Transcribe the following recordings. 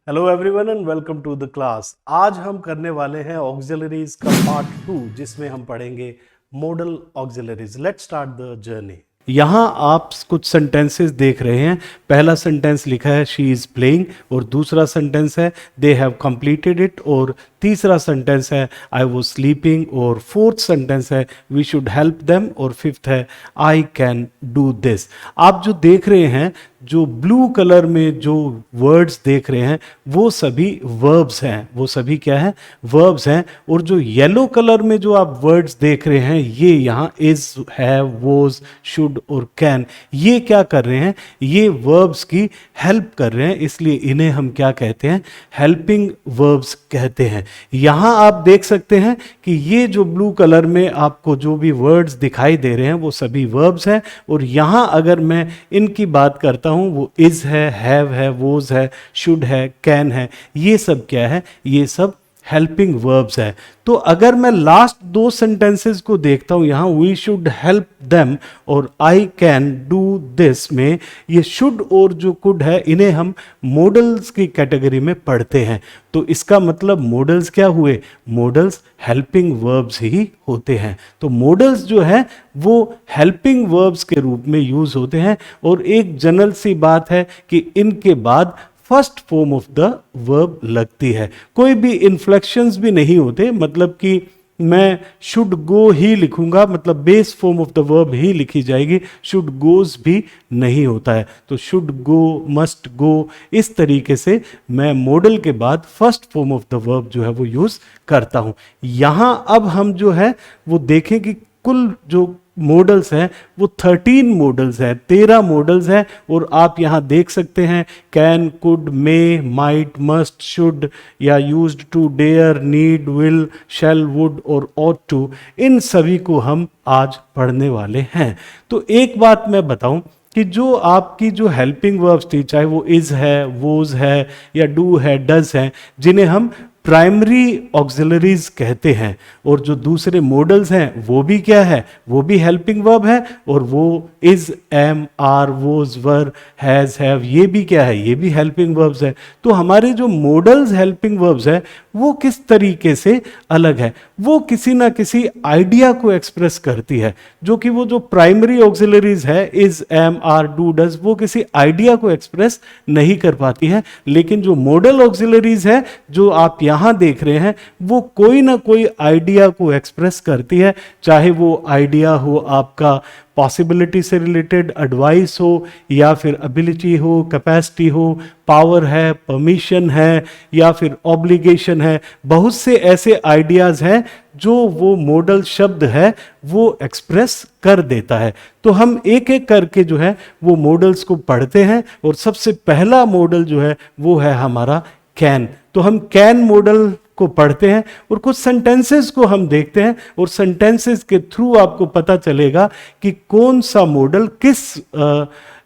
Hello everyone and welcome to the class. आज हम करने वाले हैं ऑक्सिलरीज का पार्ट 2 जिसमें हम पढ़ेंगे model auxiliaries. Let's start the journey. यहाँ आप कुछ सेंटेंसेस देख रहे हैं। पहला सेंटेंस लिखा है शी इज़ प्लेइंग और दूसरा सेंटेंस है दे हैव कंप्लीटेड इट और तीसरा सेंटेंस है आई वॉज स्लीपिंग और फोर्थ सेंटेंस है वी शुड हेल्प देम और फिफ्थ है आई कैन डू दिस। आप जो देख रहे हैं, जो ब्लू कलर में जो वर्ड्स देख रहे हैं वो सभी वर्ब्स हैं। वो सभी क्या है? वर्ब्स हैं। और जो येलो कलर में जो आप वर्ड्स देख रहे हैं ये यहाँ इज, हैव, वॉज, शुड और कैन, ये क्या कर रहे हैं? ये वर्ब्स की हेल्प कर रहे हैं, इसलिए इन्हें हम क्या कहते हैं? हेल्पिंग वर्ब्स कहते हैं। यहाँ आप देख सकते हैं कि ये जो ब्लू कलर में आपको जो भी वर्ड्स दिखाई दे रहे हैं वो सभी वर्ब्स हैं। और यहाँ अगर मैं इनकी बात करता हूँ वो इज है, हैव है, वोज है, शुड है, कैन है, ये सब क्या है? ये सब हेल्पिंग वर्ब्स है। तो अगर मैं लास्ट दो सेंटेंसेस को देखता हूं, यहां वी शुड हेल्प देम और आई कैन डू दिस में ये शुड और जो कुड है इन्हें हम मॉडल्स की कैटेगरी में पढ़ते हैं। तो इसका मतलब मॉडल्स क्या हुए? मॉडल्स हेल्पिंग वर्ब्स ही होते हैं। तो मॉडल्स जो है वो हेल्पिंग वर्ब्स के रूप में यूज होते हैं। और एक जनरल सी बात है कि इनके बाद first form of the verb लगती है। कोई भी इन्फ्लेक्शंस भी नहीं होते, मतलब कि मैं शुड गो ही लिखूंगा मतलब base form of the verb ही लिखी जाएगी, शुड गोज भी नहीं होता है। तो शुड गो, मस्ट गो, इस तरीके से मैं मॉडल के बाद first form of the verb जो है वो यूज करता हूं। यहां अब हम जो है वो देखें कि कुल जो मॉडल्स हैं वो 13 मॉडल्स हैं, 13 मॉडल्स हैं। और आप यहाँ देख सकते हैं can, could, may, might, must, should या used to, dare, need, will, shall, would और ऑट टू, इन सभी को हम आज पढ़ने वाले हैं। तो एक बात मैं बताऊं कि जो आपकी जो हेल्पिंग वर्ब्स थी, चाहे वो इज है, वोज है या डू है, डज है, जिन्हें हम प्राइमरी ऑक्सिलरीज कहते हैं, और जो दूसरे मॉडल्स हैं वो भी क्या है? वो भी हेल्पिंग वर्ब है। और वो is, am, are, was, were, has, have, ये भी क्या है? ये भी हेल्पिंग वर्ब्स है। तो हमारे जो मॉडल्स हेल्पिंग वर्ब्स है वो किस तरीके से अलग है? वो किसी ना किसी आइडिया को एक्सप्रेस करती है, जो कि वो जो प्राइमरी ऑक्सिलरीज है is, am, are, do, does, वो किसी आइडिया को एक्सप्रेस नहीं कर पाती है। लेकिन जो मॉडल ऑक्सिलरीज है जो आप यहां देख रहे हैं वो कोई ना कोई आइडिया को एक्सप्रेस करती है, चाहे वो आइडिया हो आपका पॉसिबिलिटी से रिलेटेड, एडवाइस हो या फिर एबिलिटी हो, कैपेसिटी हो, पावर है, परमिशन है या फिर ऑब्लिगेशन है। बहुत से ऐसे आइडियाज हैं जो वो मॉडल शब्द है वो एक्सप्रेस कर देता है। तो हम एक एक करके जो है वो मॉडल्स को पढ़ते हैं। और सबसे पहला मॉडल जो है वो है हमारा कैन। तो हम कैन मॉडल को पढ़ते हैं और कुछ सेंटेंसेस को हम देखते हैं, और सेंटेंसेस के थ्रू आपको पता चलेगा कि कौन सा मॉडल किस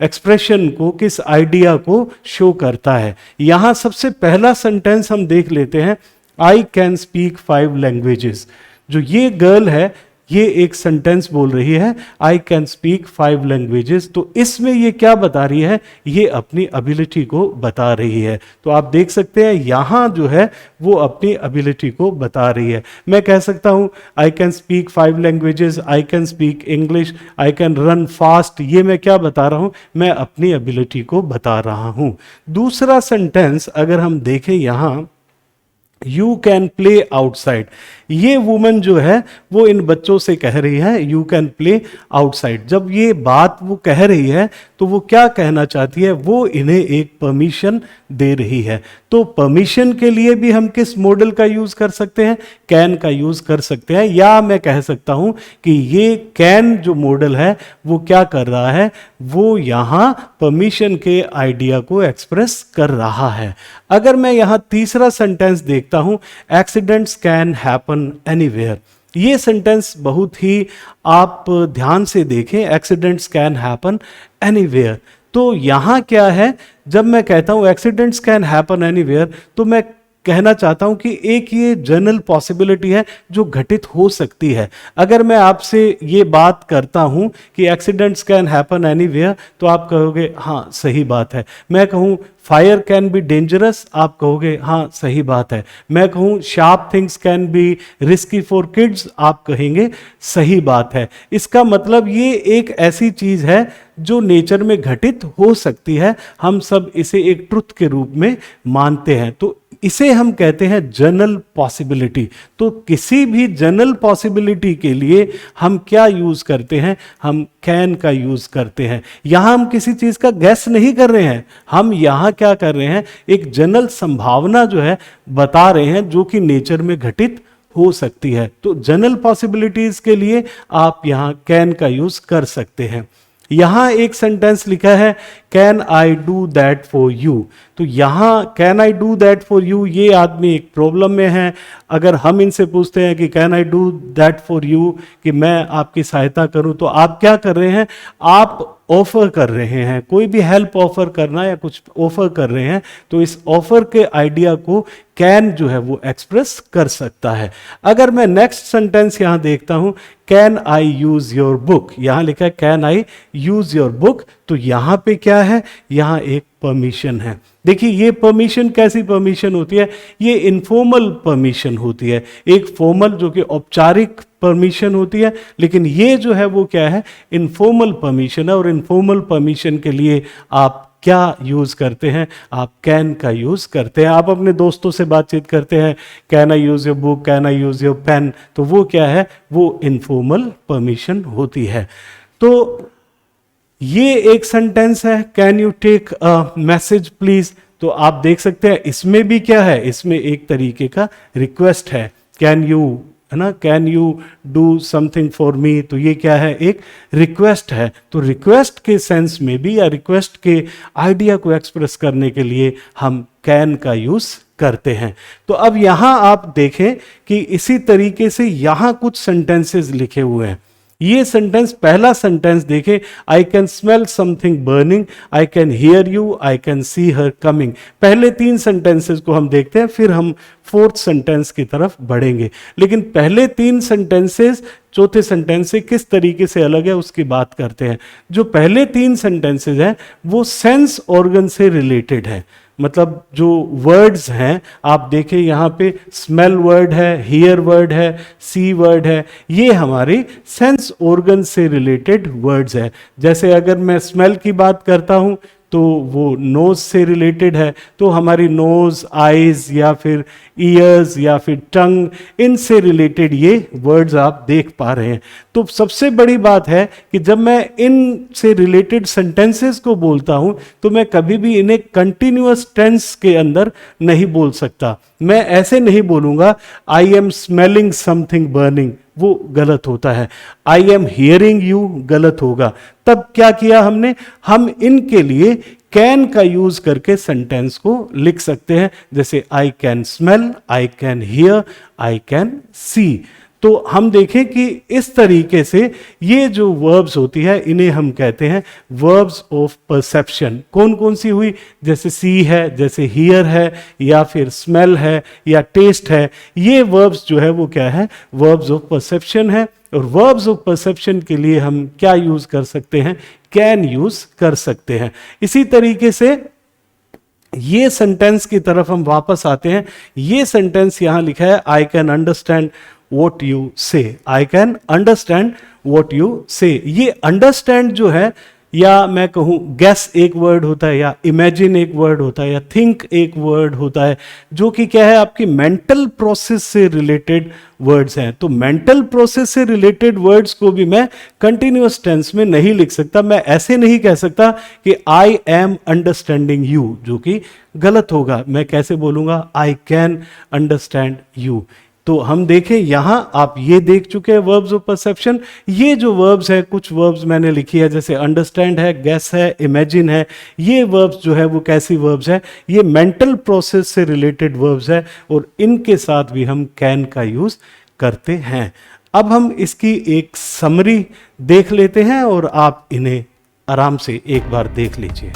एक्सप्रेशन को, किस आइडिया को शो करता है। यहां सबसे पहला सेंटेंस हम देख लेते हैं, आई कैन स्पीक 5 लैंग्वेजेस। जो ये गर्ल है ये एक सेंटेंस बोल रही है आई कैन स्पीक 5 लैंग्वेजेस। तो इसमें ये क्या बता रही है? ये अपनी एबिलिटी को बता रही है। तो आप देख सकते हैं यहां जो है वो अपनी एबिलिटी को बता रही है। मैं कह सकता हूं I can speak 5 languages, I can speak English, I can run fast. ये मैं क्या बता रहा हूं? मैं अपनी एबिलिटी को बता रहा हूं। दूसरा सेंटेंस अगर हम देखें यहां, यू कैन प्ले आउटसाइड। ये वुमन जो है वो इन बच्चों से कह रही है यू कैन प्ले आउटसाइड। जब ये बात वो कह रही है तो वो क्या कहना चाहती है? वो इन्हें एक परमिशन दे रही है। तो परमिशन के लिए भी हम किस मॉडल का यूज कर सकते हैं? कैन का यूज कर सकते हैं। या मैं कह सकता हूं कि ये कैन जो मॉडल है वो क्या कर रहा है? वो यहां परमिशन के आइडिया को एक्सप्रेस कर रहा है। अगर मैं यहां तीसरा सेंटेंस देखता हूं, एक्सीडेंट्स कैन हैपन एनीवेयर। ये सेंटेंस बहुत ही आप ध्यान से देखें, एक्सीडेंट्स कैन हैपन एनीवेयर। तो यहां क्या है? जब मैं कहता हूं एक्सीडेंट्स कैन हैपन एनीवेयर तो मैं कहना चाहता हूं कि एक ये जनरल पॉसिबिलिटी है जो घटित हो सकती है। अगर मैं आपसे ये बात करता हूं कि एक्सीडेंट्स कैन हैपन एनीवेयर, तो आप कहोगे हाँ सही बात है। मैं कहूं फायर कैन बी डेंजरस, आप कहोगे हाँ सही बात है। मैं कहूं sharp things can be risky for kids, आप कहेंगे सही बात है। इसका मतलब ये एक ऐसी चीज है जो नेचर में घटित हो सकती है, हम सब इसे एक ट्रुथ के रूप में मानते हैं। तो इसे हम कहते हैं जनरल पॉसिबिलिटी। तो किसी भी जनरल पॉसिबिलिटी के लिए हम क्या यूज करते हैं, हम कैन का यूज करते हैं। यहां हम किसी चीज का गैस नहीं कर रहे हैं, हम यहां क्या कर रहे हैं, एक जनरल संभावना जो है बता रहे हैं जो कि नेचर में घटित हो सकती है। तो जनरल पॉसिबिलिटीज के लिए आप यहां कैन का यूज कर सकते हैं। यहां एक सेंटेंस लिखा है can I do that for you. तो यहां can I do that for you, ये आदमी एक प्रॉब्लम में है। अगर हम इनसे पूछते हैं कि can I do that for you, कि मैं आपकी सहायता करूं, तो आप क्या कर रहे हैं, आप ऑफर कर रहे हैं, कोई भी हेल्प ऑफर करना या कुछ ऑफर कर रहे हैं, तो इस ऑफर के आइडिया को कैन जो है वो एक्सप्रेस कर सकता है। अगर मैं नेक्स्ट सेंटेंस यहां देखता हूं, can I use your book, यहां लिखा है can I use your book, तो यहां पे क्या है, यहां एक परमिशन है। देखिए ये परमिशन कैसी परमिशन होती है, ये इनफॉर्मल परमिशन होती है। एक फॉर्मल जो कि औपचारिक परमिशन होती है, लेकिन ये जो है वो क्या है, इनफॉर्मल परमिशन है। और इनफॉर्मल परमिशन के लिए आप क्या यूज करते हैं, आप कैन का यूज करते हैं। आप अपने दोस्तों से बातचीत करते हैं, can I use your book, can I use your pen, तो वो क्या है, वो इनफॉर्मल परमिशन होती है। तो ये एक सेंटेंस है, can you take a message please. तो आप देख सकते हैं इसमें भी क्या है, इसमें एक तरीके का रिक्वेस्ट है, कैन यू, है ना, can you do something for me, तो ये क्या है, एक रिक्वेस्ट है। तो रिक्वेस्ट के सेंस में भी या रिक्वेस्ट के आइडिया को एक्सप्रेस करने के लिए हम कैन का यूज करते हैं। तो अब यहां आप देखें कि इसी तरीके से यहां कुछ सेंटेंसेस लिखे हुए हैं। ये सेंटेंस, पहला सेंटेंस देखें, I can smell something burning, I can hear you, I can see her coming. पहले तीन सेंटेंसेस को हम देखते हैं, फिर हम फोर्थ सेंटेंस की तरफ बढ़ेंगे। लेकिन पहले तीन सेंटेंसेस चौथे सेंटेंस से किस तरीके से अलग है उसकी बात करते हैं। जो पहले तीन सेंटेंसेस हैं वो सेंस ऑर्गन से रिलेटेड है। मतलब जो वर्ड्स हैं, आप देखें यहाँ पे स्मेल वर्ड है, हियर वर्ड है, सी वर्ड है, ये हमारे सेंस ऑर्गन से रिलेटेड वर्ड्स है। जैसे अगर मैं स्मेल की बात करता हूँ तो वो नोज से रिलेटेड है, तो हमारी नोज, आईज या फिर ईयर्स या फिर टंग, इनसे रिलेटेड ये वर्ड्स आप देख पा रहे हैं। तो सबसे बड़ी बात है कि जब मैं इन से रिलेटेड सेंटेंसेस को बोलता हूं तो मैं कभी भी इन्हें कंटिन्यूअस टेंस के अंदर नहीं बोल सकता। मैं ऐसे नहीं बोलूंगा I am smelling something burning, वो गलत होता है। आई एम हियरिंग यू गलत होगा। तब क्या किया हमने, हम इनके लिए कैन का यूज करके सेंटेंस को लिख सकते हैं। जैसे I can smell, I can hear, I can see. तो हम देखें कि इस तरीके से ये जो वर्ब्स होती है इन्हें हम कहते हैं वर्ब्स ऑफ परसेप्शन। कौन कौन सी हुई, जैसे सी है, जैसे हियर है, या फिर स्मेल है, या टेस्ट है। ये वर्ब्स जो है वो क्या है, वर्ब्स ऑफ परसेप्शन है। और वर्ब्स ऑफ परसेप्शन के लिए हम क्या यूज कर सकते हैं, कैन यूज कर सकते हैं। इसी तरीके से ये सेंटेंस की तरफ हम वापस आते हैं। ये सेंटेंस यहां लिखा है I can understand what you say, I can understand what you say। ये understand जो है, या मैं कहूँ guess एक वर्ड होता है, या imagine एक वर्ड होता है, या think एक वर्ड होता है, जो कि क्या है, आपकी मेंटल प्रोसेस से रिलेटेड वर्ड्स हैं। तो मेंटल प्रोसेस से रिलेटेड वर्ड्स को भी मैं कंटिन्यूअस टेंस में नहीं लिख सकता। मैं ऐसे नहीं कह सकता कि आई एम अंडरस्टैंडिंग यू, जो कि गलत होगा। मैं कैसे बोलूंगा, आई कैन अंडरस्टैंड यू। तो हम देखें यहां, आप ये देख चुके हैं वर्ब्स ऑफ परसेप्शन। ये जो वर्ब्स है, कुछ वर्ब्स मैंने लिखी है, जैसे अंडरस्टैंड है, गेस है, इमेजिन है। ये वर्ब्स जो है वो कैसी वर्ब्स है, ये मेंटल प्रोसेस से रिलेटेड वर्ब्स है, और इनके साथ भी हम कैन का यूज करते हैं। अब हम इसकी एक समरी देख लेते हैं और आप इन्हें आराम से एक बार देख लीजिए।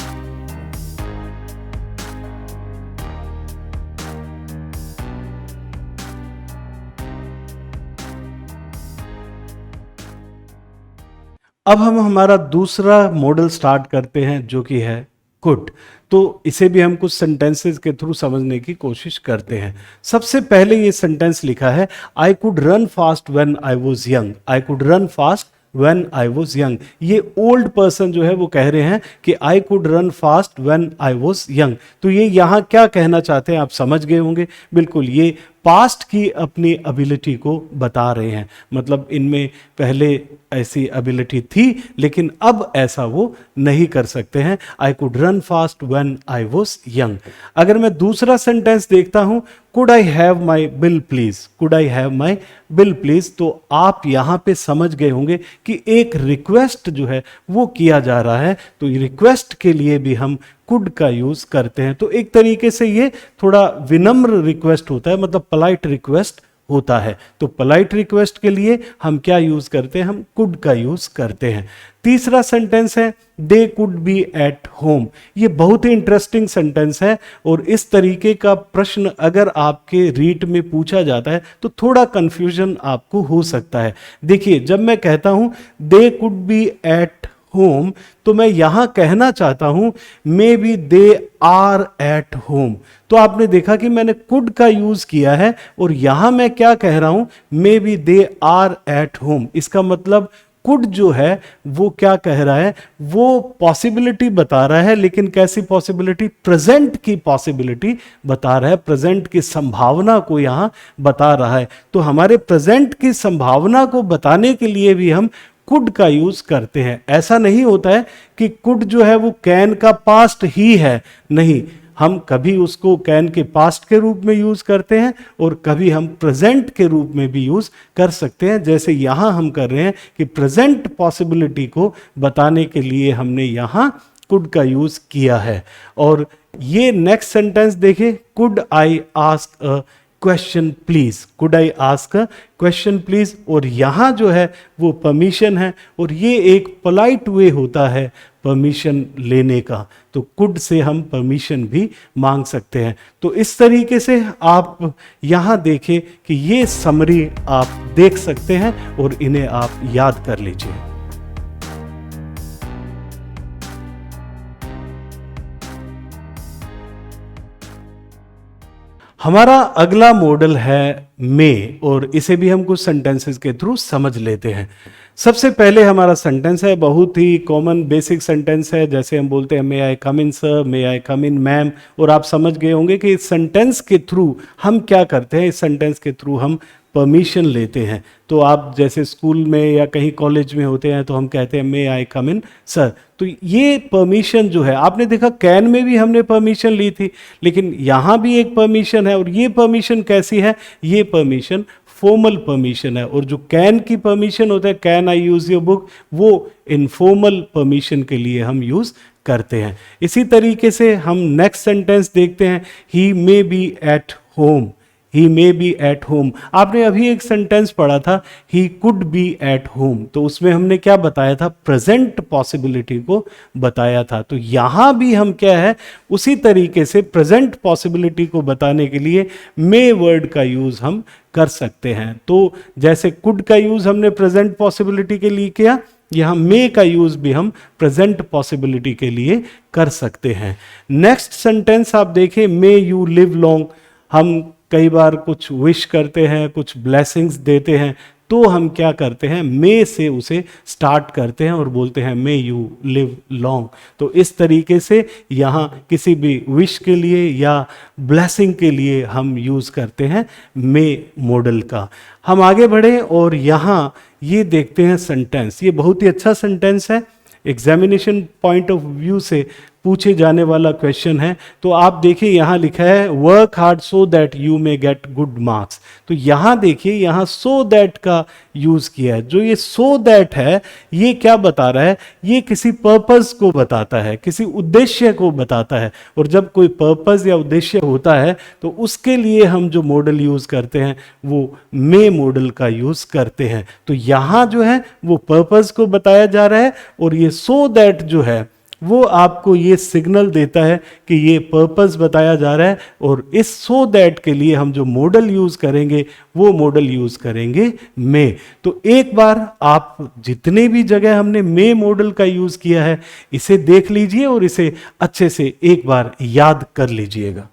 अब हम हमारा दूसरा मॉडल स्टार्ट करते हैं जो कि है कुड। तो इसे भी हम कुछ सेंटेंसेस के थ्रू समझने की कोशिश करते हैं। सबसे पहले ये सेंटेंस लिखा है, I could run fast when I was young. I could run fast when I was young. ये ओल्ड पर्सन जो है वो कह रहे हैं कि I could run fast when I was young. तो ये यहाँ क्या कहना चाहते हैं आप समझ गए होंगे। बिल्कुल, ये पास्ट की अपनी एबिलिटी को बता रहे हैं। मतलब इनमें पहले ऐसी एबिलिटी थी लेकिन अब ऐसा वो नहीं कर सकते हैं। I could run fast when I was young. अगर मैं दूसरा सेंटेंस देखता हूं, could I have my bill please. Could I have my bill please. तो आप यहां पे समझ गए होंगे कि एक रिक्वेस्ट जो है वो किया जा रहा है। तो रिक्वेस्ट के लिए भी हम कुड का यूज करते हैं। तो एक तरीके से ये थोड़ा विनम्र रिक्वेस्ट होता है, मतलब पोलाइट रिक्वेस्ट होता है। तो पोलाइट रिक्वेस्ट के लिए हम क्या यूज करते हैं, हम कुड का यूज करते हैं। तीसरा सेंटेंस है, दे कुड बी एट होम। ये बहुत ही इंटरेस्टिंग सेंटेंस है और इस तरीके का प्रश्न अगर आपके रीट में पूछा जाता है तो थोड़ा कंफ्यूजन आपको हो सकता है। देखिए, जब मैं कहता हूं they could be at home, तो मैं यहां कहना चाहता हूं maybe they are at home. तो आपने देखा कि मैंने कुड का यूज किया है और यहां मैं क्या कह रहा हूं, maybe they are at home. इसका मतलब कुड जो है वो क्या कह रहा है, वो पॉसिबिलिटी बता रहा है, लेकिन कैसी पॉसिबिलिटी, प्रेजेंट की पॉसिबिलिटी बता रहा है, प्रेजेंट की संभावना को यहां बता रहा है। तो हमारे प्रेजेंट की संभावना को बताने के लिए भी हम कुड का यूज करते हैं। ऐसा नहीं होता है कि कुड जो है वो कैन का पास्ट ही है, नहीं, हम कभी उसको कैन के पास्ट के रूप में यूज करते हैं और कभी हम प्रेजेंट के रूप में भी यूज कर सकते हैं। जैसे यहां हम कर रहे हैं कि प्रेजेंट पॉसिबिलिटी को बताने के लिए हमने यहां कुड का यूज किया है। और ये नेक्स्ट सेंटेंस देखें, could I ask a question please. Could I ask a question please. और यहां जो है वो परमिशन है और ये एक पोलाइट वे होता है परमिशन लेने का। तो कुड से हम परमिशन भी मांग सकते हैं। तो इस तरीके से आप यहां देखें कि ये समरी आप देख सकते हैं और इन्हें आप याद कर लीजिए। हमारा अगला मॉडल है मे और इसे भी हम कुछ सेंटेंसेस के थ्रू समझ लेते हैं। सबसे पहले हमारा सेंटेंस है, बहुत ही कॉमन बेसिक सेंटेंस है। जैसे हम बोलते हैं मे आई कम इन सर, मे आई कम इन मैम। और आप समझ गए होंगे कि इस सेंटेंस के थ्रू हम क्या करते हैं, इस सेंटेंस के थ्रू हम परमिशन लेते हैं। तो आप जैसे स्कूल में या कहीं कॉलेज में होते हैं तो हम कहते हैं मे आई कम इन सर। तो ये परमिशन जो है, आपने देखा कैन में भी हमने परमिशन ली थी, लेकिन यहाँ भी एक परमिशन है। और ये परमिशन कैसी है, ये परमिशन फॉर्मल परमिशन है। और जो कैन की परमिशन होता है, can I use your book, वो इनफॉर्मल परमिशन के लिए हम यूज करते हैं। इसी तरीके से हम नेक्स्ट सेंटेंस देखते हैं, he may be at home. He may be at home. आपने अभी एक सेंटेंस पढ़ा था, he could be at home. तो उसमें हमने क्या बताया था, प्रेजेंट पॉसिबिलिटी को बताया था। तो यहां भी हम क्या है, उसी तरीके से प्रेजेंट पॉसिबिलिटी को बताने के लिए मे वर्ड का यूज हम कर सकते हैं। तो जैसे कुड का यूज हमने प्रेजेंट पॉसिबिलिटी के लिए किया, यहां मे का यूज भी हम प्रेजेंट पॉसिबिलिटी के लिए कर सकते हैं। नेक्स्ट सेंटेंस आप देखें, मे यू लिव लॉन्ग। हम कई बार कुछ विश करते हैं, कुछ ब्लेसिंग्स देते हैं, तो हम क्या करते हैं, मे से उसे स्टार्ट करते हैं और बोलते हैं मे यू लिव लॉन्ग। तो इस तरीके से यहाँ किसी भी विश के लिए या ब्लेसिंग के लिए हम यूज करते हैं मे मॉडल का। हम आगे बढ़े और यहाँ ये देखते हैं सेंटेंस। ये बहुत ही अच्छा सेंटेंस है, एग्जामिनेशन पॉइंट ऑफ व्यू से पूछे जाने वाला क्वेश्चन है। तो आप देखिए यहां लिखा है, work hard so that you may get good marks. तो यहां देखिए, यहां सो दैट का यूज किया है। जो ये सो दैट है, ये क्या बता रहा है, ये किसी पर्पस को बताता है, किसी उद्देश्य को बताता है। और जब कोई पर्पस या उद्देश्य होता है तो उसके लिए हम जो मॉडल यूज करते हैं वो मे मॉडल का यूज करते हैं। तो यहां जो है वो पर्पस को बताया जा रहा है और ये सो दैट जो है वो आपको ये सिग्नल देता है कि ये पर्पस बताया जा रहा है, और इस सो दैट के लिए हम जो मॉडल यूज करेंगे वो मॉडल यूज करेंगे मे। तो एक बार आप जितने भी जगह हमने मे मॉडल का यूज किया है इसे देख लीजिए और इसे अच्छे से एक बार याद कर लीजिएगा।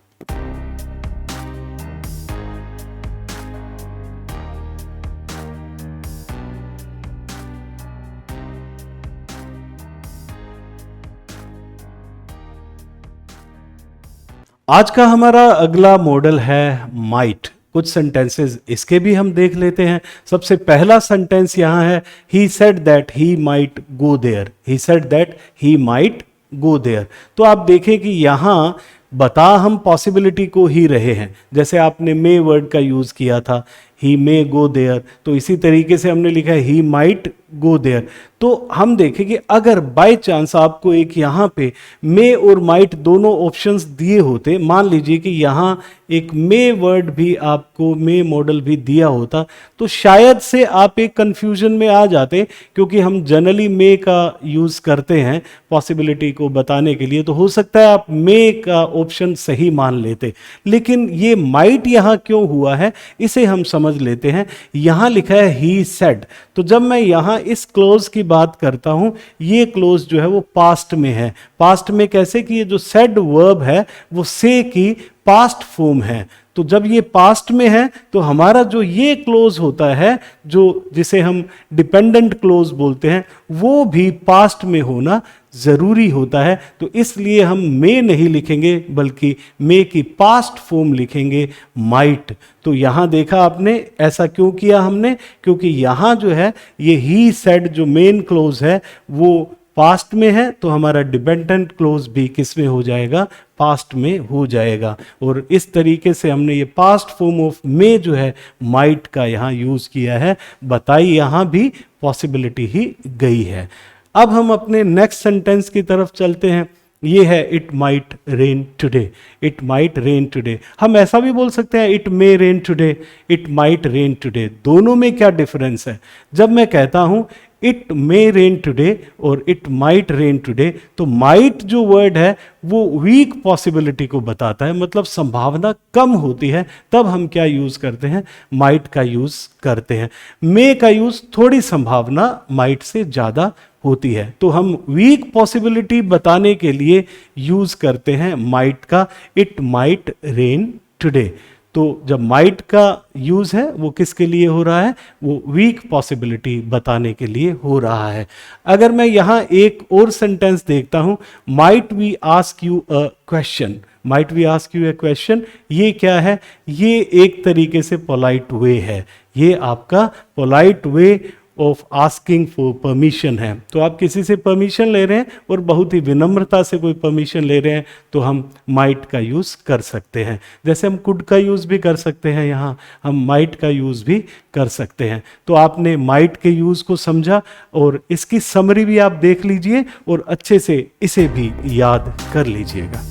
आज का हमारा अगला मॉडल है माइट। कुछ सेंटेंसेस इसके भी हम देख लेते हैं। सबसे पहला सेंटेंस यहां है, he said that he might go there. He said that he might go there. तो आप देखें कि यहां बता हम पॉसिबिलिटी को ही रहे हैं। जैसे आपने मे वर्ड का यूज किया था, ही मे गो देयर, तो इसी तरीके से हमने लिखा है ही माइट गो देयर। तो हम देखें कि अगर बाय चांस आपको एक यहाँ पे मे और माइट दोनों ऑप्शंस दिए होते, मान लीजिए कि यहाँ एक मे वर्ड भी आपको मे मॉडल भी दिया होता, तो शायद से आप एक कंफ्यूजन में आ जाते, क्योंकि हम जनरली मे का यूज करते हैं पॉसिबिलिटी को बताने के लिए। तो हो सकता है आप मे का ऑप्शन सही मान लेते, लेकिन ये माइट यहाँ क्यों हुआ है इसे हम समझ लेते हैं। यहाँ लिखा है ही सेड, तो जब मैं यहाँ इस क्लोज की बात करता हूं, ये क्लोज जो है वो पास्ट में है। पास्ट में कैसे कि ये जो सेड वर्ब है वो से की पास्ट फॉर्म है। तो जब ये पास्ट में है तो हमारा जो ये क्लोज होता है, जो जिसे हम डिपेंडेंट क्लोज बोलते हैं, वो भी पास्ट में होना जरूरी होता है। तो इसलिए हम मे नहीं लिखेंगे बल्कि मे की पास्ट फॉर्म लिखेंगे माइट। तो यहां देखा आपने ऐसा क्यों किया हमने, क्योंकि यहां जो है ये ही सेड जो मेन क्लोज है वो पास्ट में है, तो हमारा डिपेंडेंट क्लोज भी किस में हो जाएगा, पास्ट में हो जाएगा। और इस तरीके से हमने ये पास्ट फॉर्म ऑफ मे जो है माइट का यहाँ यूज किया है। बताई यहाँ भी पॉसिबिलिटी ही गई है। अब हम अपने नेक्स्ट सेंटेंस की तरफ चलते हैं। ये है it might rain today. It might rain today, हम ऐसा भी बोल सकते हैं it may rain today, it might rain today. दोनों में क्या डिफरेंस है? जब मैं कहता हूं इट मे रेन टुडे और इट माइट रेन टुडे, तो माइट जो वर्ड है वो वीक पॉसिबिलिटी को बताता है, मतलब संभावना कम होती है, तब हम क्या यूज करते हैं, माइट का यूज करते हैं। मे का यूज थोड़ी संभावना माइट से ज्यादा होती है, तो हम वीक पॉसिबिलिटी बताने के लिए यूज करते हैं माइट का, इट माइट रेन टुडे। तो जब माइट का यूज है वो किसके लिए हो रहा है, वो वीक पॉसिबिलिटी बताने के लिए हो रहा है। अगर मैं यहां एक और सेंटेंस देखता हूं, might we ask you a question. Might we ask you a question, ये क्या है, ये एक तरीके से पोलाइट वे है। ये आपका polite way of asking for permission है। तो आप किसी से परमिशन ले रहे हैं और बहुत ही विनम्रता से कोई परमिशन ले रहे हैं, तो हम माइट का यूज कर सकते हैं। जैसे हम कुड का यूज भी कर सकते हैं, यहाँ हम माइट का यूज भी कर सकते हैं। तो आपने माइट के यूज को समझा और इसकी समरी भी आप देख लीजिए और अच्छे से इसे भी याद कर लीजिएगा।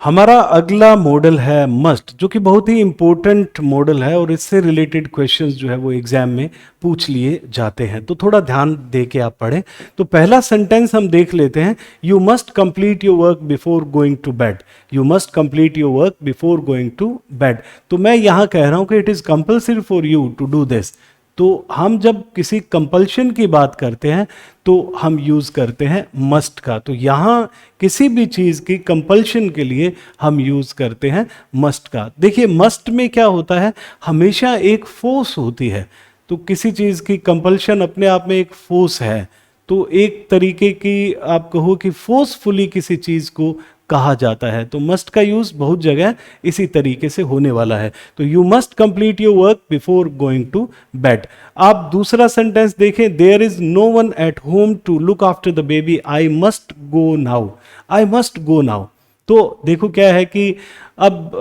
हमारा अगला मॉडल है मस्ट, जो कि बहुत ही इंपॉर्टेंट मॉडल है और इससे रिलेटेड क्वेश्चंस जो है वो एग्जाम में पूछ लिए जाते हैं, तो थोड़ा ध्यान दे के आप पढ़ें। तो पहला सेंटेंस हम देख लेते हैं, you must complete your work before going to bed. You must complete your work before going to bed. तो मैं यहाँ कह रहा हूँ कि it is compulsory for you to do this. तो हम जब किसी कंपल्शन की बात करते हैं तो हम यूज करते हैं मस्ट का। तो यहाँ किसी भी चीज की कंपल्शन के लिए हम यूज करते हैं मस्ट का। देखिए मस्ट में क्या होता है, हमेशा एक फोर्स होती है। तो किसी चीज की कंपल्शन अपने आप में एक फोर्स है। तो एक तरीके की आप कहो कि फोर्सफुली किसी चीज को कहा जाता है। तो मस्ट का यूज बहुत जगह इसी तरीके से होने वाला है। तो you must complete your work before going to bed. आप दूसरा सेंटेंस देखें, there is no one at home to look after the baby, I must go now. I must go now. तो देखो क्या है कि अब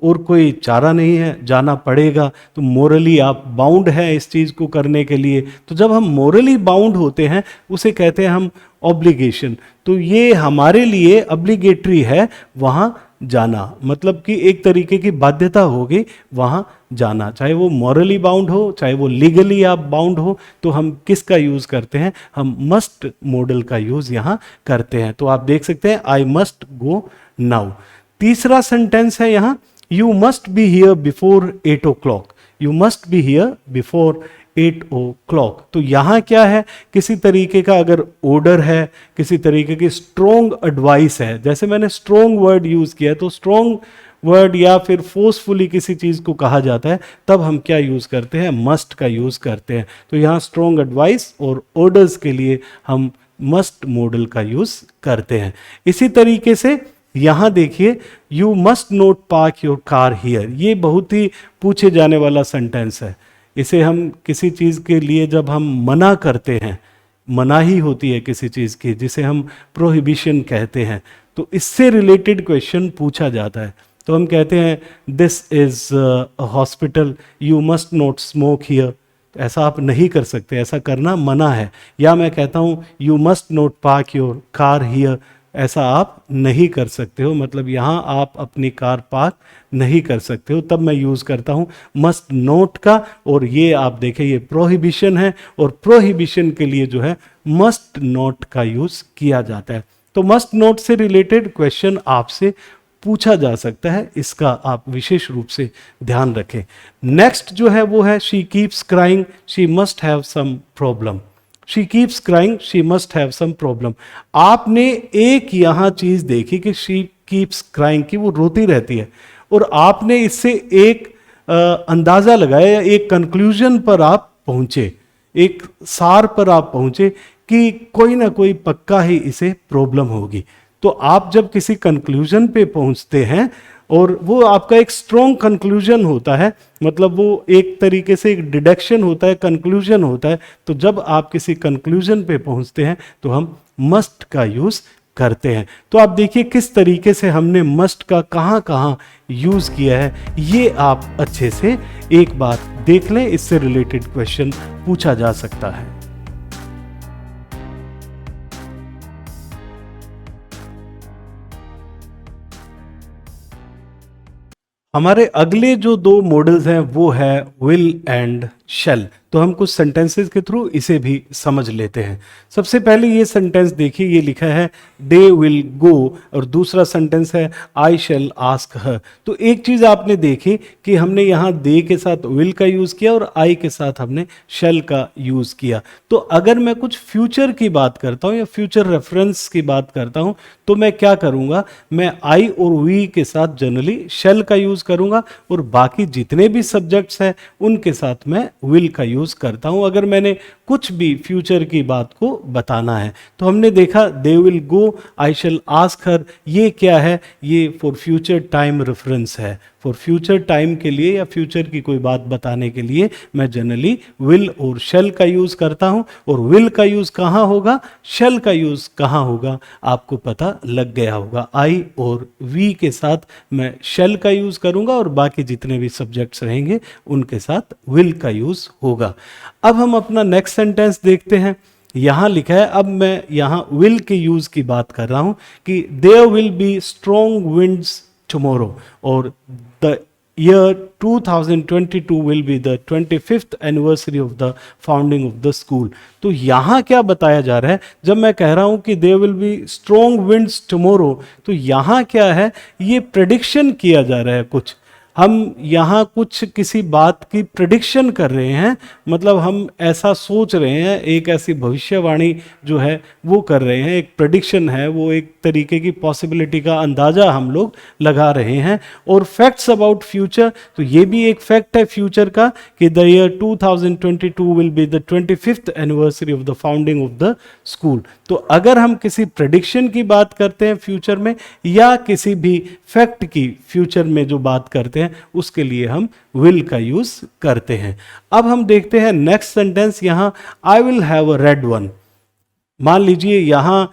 और कोई चारा नहीं है, जाना पड़ेगा। तो मोरली आप बाउंड है इस चीज़ को करने के लिए। तो जब हम मोरली बाउंड होते हैं उसे कहते हैं हम ऑब्लिगेशन। तो ये हमारे लिए ऑब्लिगेटरी है वहाँ जाना, मतलब कि एक तरीके की बाध्यता होगी वहाँ जाना, चाहे वो मॉरली बाउंड हो, चाहे वो लीगली आप बाउंड हो, तो हम किसका यूज़ करते हैं, हम मस्ट मॉडल का यूज़ यहाँ करते हैं। तो आप देख सकते हैं आई मस्ट गो नाउ। तीसरा सेंटेंस है यहाँ, you must be here before 8 o'clock, you must be here before 8 o'clock। तो यहाँ क्या है, किसी तरीके का अगर ऑर्डर है, किसी तरीके की स्ट्रोंग एडवाइस है, जैसे मैंने स्ट्रोंग वर्ड यूज किया, तो स्ट्रोंग वर्ड या फिर फोर्सफुली किसी चीज को कहा जाता है, तब हम क्या यूज करते हैं, मस्ट का यूज करते हैं। तो यहाँ स्ट्रोंग एडवाइस और ऑर्डर्स के लिए हम मस्ट मॉडल का यूज करते हैं। इसी तरीके से यहां देखिए, you must not park your car here, ये बहुत ही पूछे जाने वाला सेंटेंस है। इसे हम किसी चीज के लिए जब हम मना करते हैं, मनाही होती है किसी चीज की, जिसे हम प्रोहिबिशन कहते हैं, तो इससे रिलेटेड क्वेश्चन पूछा जाता है। तो हम कहते हैं this is a hospital, you must not smoke here, ऐसा आप नहीं कर सकते, ऐसा करना मना है। या मैं कहता हूँ you must not park your car here, ऐसा आप नहीं कर सकते हो, मतलब यहाँ आप अपनी कार पार्क नहीं कर सकते हो, तब मैं यूज़ करता हूँ मस्ट नोट का। और ये आप देखें, ये प्रोहिबिशन है, और प्रोहिबिशन के लिए जो है मस्ट नोट का यूज़ किया जाता है। तो मस्ट नोट से रिलेटेड क्वेश्चन आपसे पूछा जा सकता है, इसका आप विशेष रूप से ध्यान रखें। नेक्स्ट जो है वो है she keeps crying, she must have some problem. She keeps crying, she must have some problem. आपने एक यहां चीज देखी कि शी कीप्स क्राइंग, की वो रोती रहती है, और आपने इससे एक अंदाजा लगाया या एक कंक्लूजन पर आप पहुंचे, एक सार पर आप पहुंचे कि कोई ना कोई पक्का ही इसे प्रॉब्लम होगी। तो आप जब किसी कंक्लूजन पे पहुंचते हैं और वो आपका एक स्ट्रॉन्ग कंक्लूजन होता है, मतलब वो एक तरीके से एक डिडक्शन होता है, कंक्लूजन होता है, तो जब आप किसी कंक्लूजन पे पहुंचते हैं तो हम मस्ट का यूज करते हैं। तो आप देखिए किस तरीके से हमने मस्ट का कहां कहां यूज किया है, ये आप अच्छे से एक बार देख लें, इससे रिलेटेड क्वेश्चन पूछा जा सकता है। हमारे अगले जो दो मॉडल्स हैं वो है विल एंड शेल। तो हम कुछ सेंटेंसेस के थ्रू इसे भी समझ लेते हैं। सबसे पहले ये सेंटेंस देखिए, ये लिखा है दे विल गो, और दूसरा सेंटेंस है आई शेल आस्क हर। तो एक चीज आपने देखी कि हमने यहाँ दे के साथ विल का यूज किया और आई के साथ हमने शेल का यूज किया। तो अगर मैं कुछ फ्यूचर की बात करता हूँ या फ्यूचर रेफरेंस की बात करता हूँ, तो मैं क्या करूँगा, मैं आई और वी के साथ जनरली शेल का यूज करूँगा, और बाकी जितने भी सब्जेक्ट्स हैं उनके साथ मैं विल का यूज करता हूं अगर मैंने कुछ भी फ्यूचर की बात को बताना है। तो हमने देखा they will go, I shell ask her, ये क्या है, ये फॉर फ्यूचर टाइम रेफरेंस है। फॉर फ्यूचर टाइम के लिए या फ्यूचर की कोई बात बताने के लिए मैं जनरली विल और शेल का यूज करता हूं। और विल का यूज कहां होगा, शेल का यूज कहां होगा, आपको पता लग गया होगा। आई और वी के साथ मैं शेल का यूज करूंगा और बाकी जितने भी सब्जेक्ट्स रहेंगे उनके साथ विल का यूज होगा। अब हम अपना नेक्स्ट सेंटेंस देखते हैं। यहां लिखा है, अब मैं यहां विल के यूज की बात कर रहा हूं कि there will be strong winds tomorrow, और the year 2022 will be the 25th anniversary of the founding of the school। तो यहाँ क्या बताया जा रहा है, जब मैं कह रहा हूँ कि there will be strong winds tomorrow, तो यहाँ क्या है, ये प्रेडिक्शन किया जा रहा है कुछ, हम यहाँ कुछ किसी बात की प्रेडिक्शन कर रहे हैं, मतलब हम ऐसा सोच रहे हैं, एक ऐसी भविष्यवाणी जो है वो कर रहे हैं, एक प्रेडिक्शन है, वो एक तरीके की पॉसिबिलिटी का अंदाजा हम लोग लगा रहे हैं। और फैक्ट्स अबाउट फ्यूचर, तो ये भी एक फैक्ट है फ्यूचर का कि the year 2022 will be the 25th anniversary of the founding of the school. तो अगर हम किसी प्रेडिक्शन की बात करते हैं फ्यूचर में, या किसी भी फैक्ट की फ्यूचर में जो बात करते हैं, उसके लिए हम विल का यूज करते हैं। अब हम देखते हैं नेक्स्ट सेंटेंस, यहां I will have a red one. मान लीजिए यहां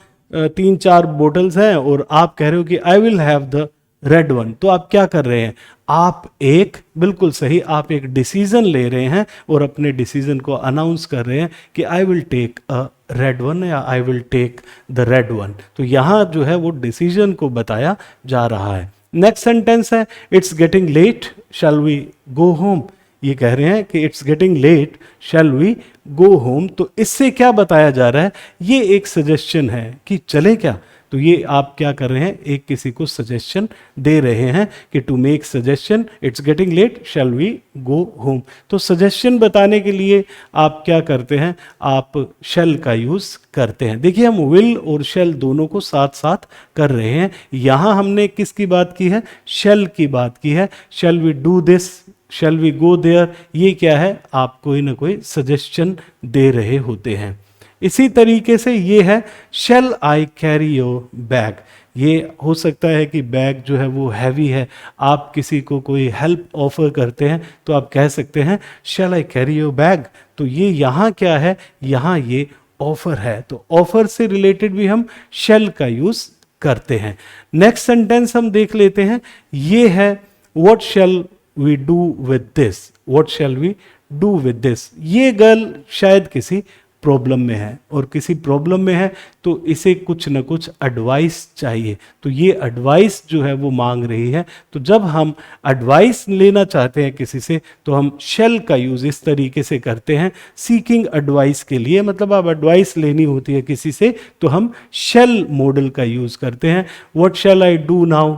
3-4 बोटल्स हैं और आप कह रहे हो कि I will have the red one. तो आप क्या कर रहे हैं, आप एक, बिल्कुल सही, आप एक डिसीजन ले रहे हैं और अपने डिसीजन को अनाउंस कर रहे हैं कि I will take a red one या I will take the red one. तो यहां जो है वो डिसीजन को बताया जा रहा है। नेक्स्ट सेंटेंस है it's getting late, shall we go home. ये कह रहे हैं कि it's getting late, shall we go home. तो इससे क्या बताया जा रहा है, ये एक सजेशन है कि चले क्या। तो ये आप क्या कर रहे हैं, एक किसी को सजेशन दे रहे हैं कि to make suggestion, it's getting late, shall we go home. तो सजेशन बताने के लिए आप क्या करते हैं, आप शैल का यूज करते हैं। देखिए हम विल और शैल दोनों को साथ साथ कर रहे हैं। यहां हमने किसकी बात की है, शैल की बात की है। Shall we do this, shall we go there, ये क्या है, आप कोई ना कोई सजेशन दे रहे होते हैं। इसी तरीके से ये है शैल आई कैरी योर बैग। ये हो सकता है कि बैग जो है वो हैवी है, आप किसी को कोई हेल्प ऑफर करते हैं तो आप कह सकते हैं शैल आई कैरी योर बैग। तो ये यहाँ क्या है, यहाँ ये ऑफर है, तो ऑफर से रिलेटेड भी हम शैल का यूज करते हैं। नेक्स्ट सेंटेंस हम देख लेते हैं, ये है what shall we do with this, what shall we do with this. ये गर्ल शायद किसी प्रॉब्लम में है, और किसी प्रॉब्लम में है तो इसे कुछ ना कुछ एडवाइस चाहिए, तो ये एडवाइस जो है वो मांग रही है। तो जब हम एडवाइस लेना चाहते हैं किसी से तो हम शैल का यूज इस तरीके से करते हैं, सीकिंग एडवाइस के लिए, मतलब आप एडवाइस लेनी होती है किसी से तो हम शैल मॉडल का यूज करते हैं। What shall I do now,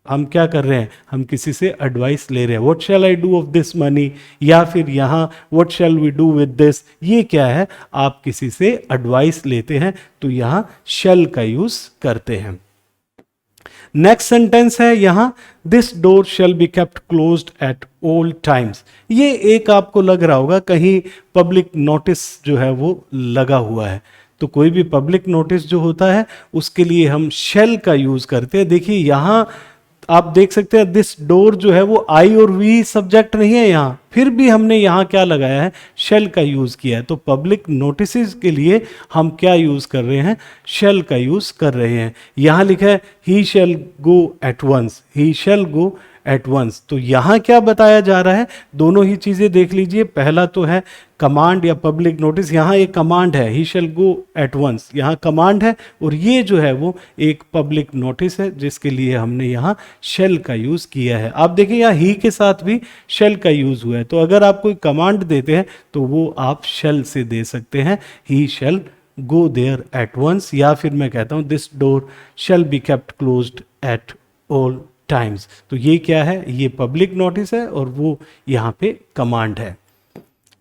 हम क्या कर रहे हैं, हम किसी से एडवाइस ले रहे हैं। What shall I do of this money, या फिर यहाँ what shall we do with this, ये क्या है, आप किसी से एडवाइस लेते हैं तो यहाँ शैल का यूज करते हैं। नेक्स्ट सेंटेंस है यहाँ this door shall be kept closed at all times. ये एक आपको लग रहा होगा कहीं पब्लिक नोटिस जो है वो लगा हुआ है, तो कोई भी पब्लिक नोटिस जो होता है उसके लिए हम शैल का यूज करते हैं। देखिए यहाँ आप देख सकते हैं दिस डोर जो है वो आई और वी सब्जेक्ट नहीं है यहाँ, फिर भी हमने यहाँ क्या लगाया है, शैल का यूज किया है। तो पब्लिक नोटिस के लिए हम क्या यूज कर रहे हैं, शैल का यूज कर रहे हैं। यहाँ लिखा है he shall go at once, he shall go at once. तो यहाँ क्या बताया जा रहा है, दोनों ही चीजें देख लीजिए। पहला तो है कमांड या पब्लिक नोटिस, यहाँ एक कमांड है he shall go at once, यहाँ कमांड है, और ये जो है वो एक पब्लिक नोटिस है जिसके लिए हमने यहाँ शैल का यूज किया है। आप देखिए यहाँ ही के साथ भी शैल का यूज हुआ है, तो अगर आप कोई कमांड देते हैं तो वो आप शैल से दे सकते हैं, ही shall go there at once, या फिर मैं कहता हूँ this door shall be kept closed at all times. तो ये क्या है, ये पब्लिक नोटिस है और वो यहाँ पे कमांड है।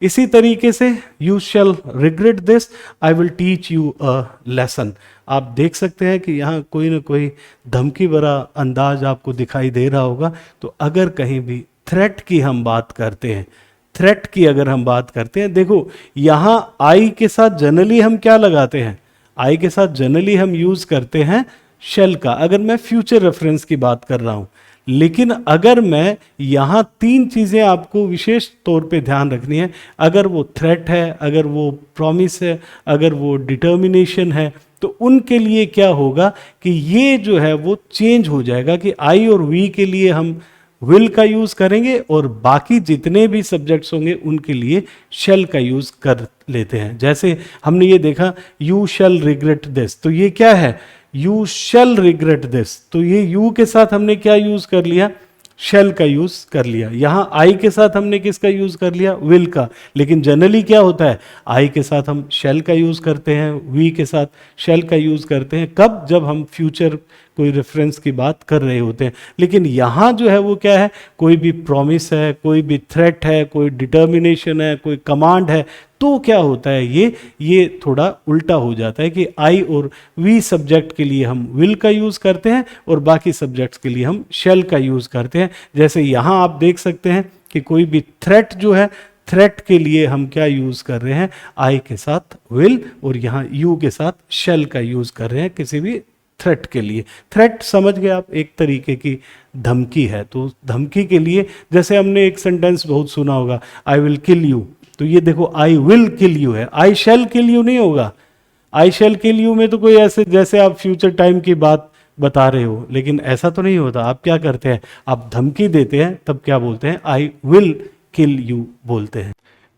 इसी तरीके से you shall regret this, I will teach you a lesson. आप देख सकते हैं कि यहाँ कोई ना कोई धमकी भरा अंदाज आपको दिखाई दे रहा होगा। तो अगर कहीं भी थ्रेट की हम बात करते हैं, थ्रेट की अगर हम बात करते हैं, देखो यहाँ आई के साथ जनरली हम क्या लगाते हैं, आई के साथ जनरली हम यूज करते हैं शैल का, अगर मैं फ्यूचर रेफरेंस की बात कर रहा हूं। लेकिन अगर मैं यहां तीन चीजें आपको विशेष तौर पे ध्यान रखनी है, अगर वो थ्रेट है, अगर वो प्रॉमिस है, अगर वो डिटर्मिनेशन है, तो उनके लिए क्या होगा कि ये जो है वो चेंज हो जाएगा कि आई और वी के लिए हम विल का यूज करेंगे और बाकी जितने भी सब्जेक्ट्स होंगे उनके लिए शैल का यूज कर लेते हैं। जैसे हमने ये देखा यू शैल रिग्रेट दिस, तो ये क्या है, यू शैल रिग्रेट दिस, तो ये यू के साथ हमने क्या यूज कर लिया, शैल का यूज कर लिया। यहां आई के साथ हमने किसका यूज कर लिया, विल का। लेकिन जनरली क्या होता है, आई के साथ हम शैल का यूज करते हैं, वी के साथ शैल का यूज करते हैं, कब, जब हम फ्यूचर कोई रेफरेंस की बात कर रहे होते हैं। लेकिन यहाँ जो है वो क्या है, कोई भी प्रॉमिस है, कोई भी थ्रेट है, कोई डिटर्मिनेशन है, कोई कमांड है, तो क्या होता है, ये थोड़ा उल्टा हो जाता है कि आई और वी सब्जेक्ट के लिए हम विल का यूज करते हैं और बाकी सब्जेक्ट्स के लिए हम शैल का यूज करते हैं। जैसे यहाँ आप देख सकते हैं कि कोई भी थ्रेट जो है, थ्रेट के लिए हम क्या यूज कर रहे हैं, आई के साथ विल और यहाँ यू के साथ शैल का यूज कर रहे हैं किसी भी थ्रेट के लिए। थ्रेट समझ गए आप, एक तरीके की धमकी है। तो धमकी के लिए जैसे हमने एक सेंटेंस बहुत सुना होगा, आई विल किल यू, तो ये देखो आई विल किल यू है, आई शैल किल यू नहीं होगा। आई शैल किल यू में तो कोई ऐसे, जैसे आप फ्यूचर टाइम की बात बता रहे हो, लेकिन ऐसा तो नहीं होता। आप क्या करते हैं, आप धमकी देते हैं तब क्या बोलते हैं, आई विल किल यू बोलते हैं।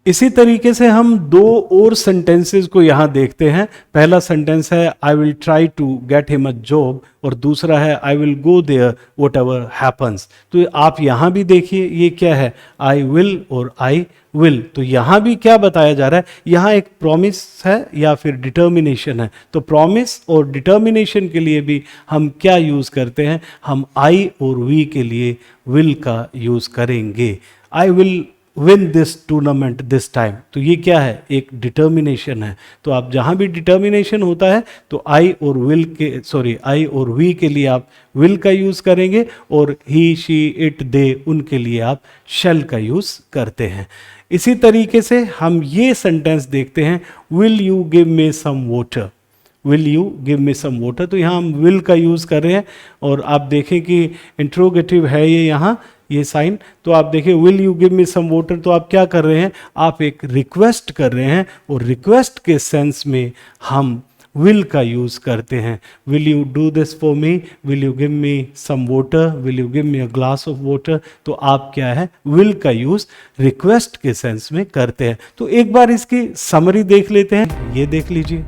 इसी तरीके से हम दो और सेंटेंसेस को यहां देखते हैं। पहला सेंटेंस है I will try to get him a job, और दूसरा है I will go there whatever happens. तो आप यहां भी देखिए ये क्या है, आई विल और आई विल। तो यहां भी क्या बताया जा रहा है, यहां एक प्रॉमिस है या फिर डिटर्मिनेशन है। तो प्रॉमिस और डिटर्मिनेशन के लिए भी हम क्या यूज करते हैं, हम आई और वी के लिए विल का यूज करेंगे। I will win this tournament this time, तो ये क्या है, एक डिटर्मिनेशन है। तो आप जहां भी डिटर्मिनेशन होता है तो आई और विल के आई और वी के लिए आप विल का यूज करेंगे, और ही शी इट दे उनके लिए आप शैल का यूज करते हैं। इसी तरीके से हम ये सेंटेंस देखते हैं, will you give me some water, will you give me some water. तो यहाँ हम विल का यूज़ कर रहे हैं, और आप देखें कि इंट्रोगेटिव है ये यहाँ ये साइन। तो आप देखिए will you give me some water, तो आप क्या कर रहे हैं, आप एक रिक्वेस्ट कर रहे हैं, और रिक्वेस्ट के सेंस में हम विल का यूज करते हैं। Will you do this for me, will you give me some water, will you give me a glass of water. तो आप क्या है, विल का यूज रिक्वेस्ट के सेंस में करते हैं। तो एक बार इसकी समरी देख लेते हैं, ये देख लीजिए।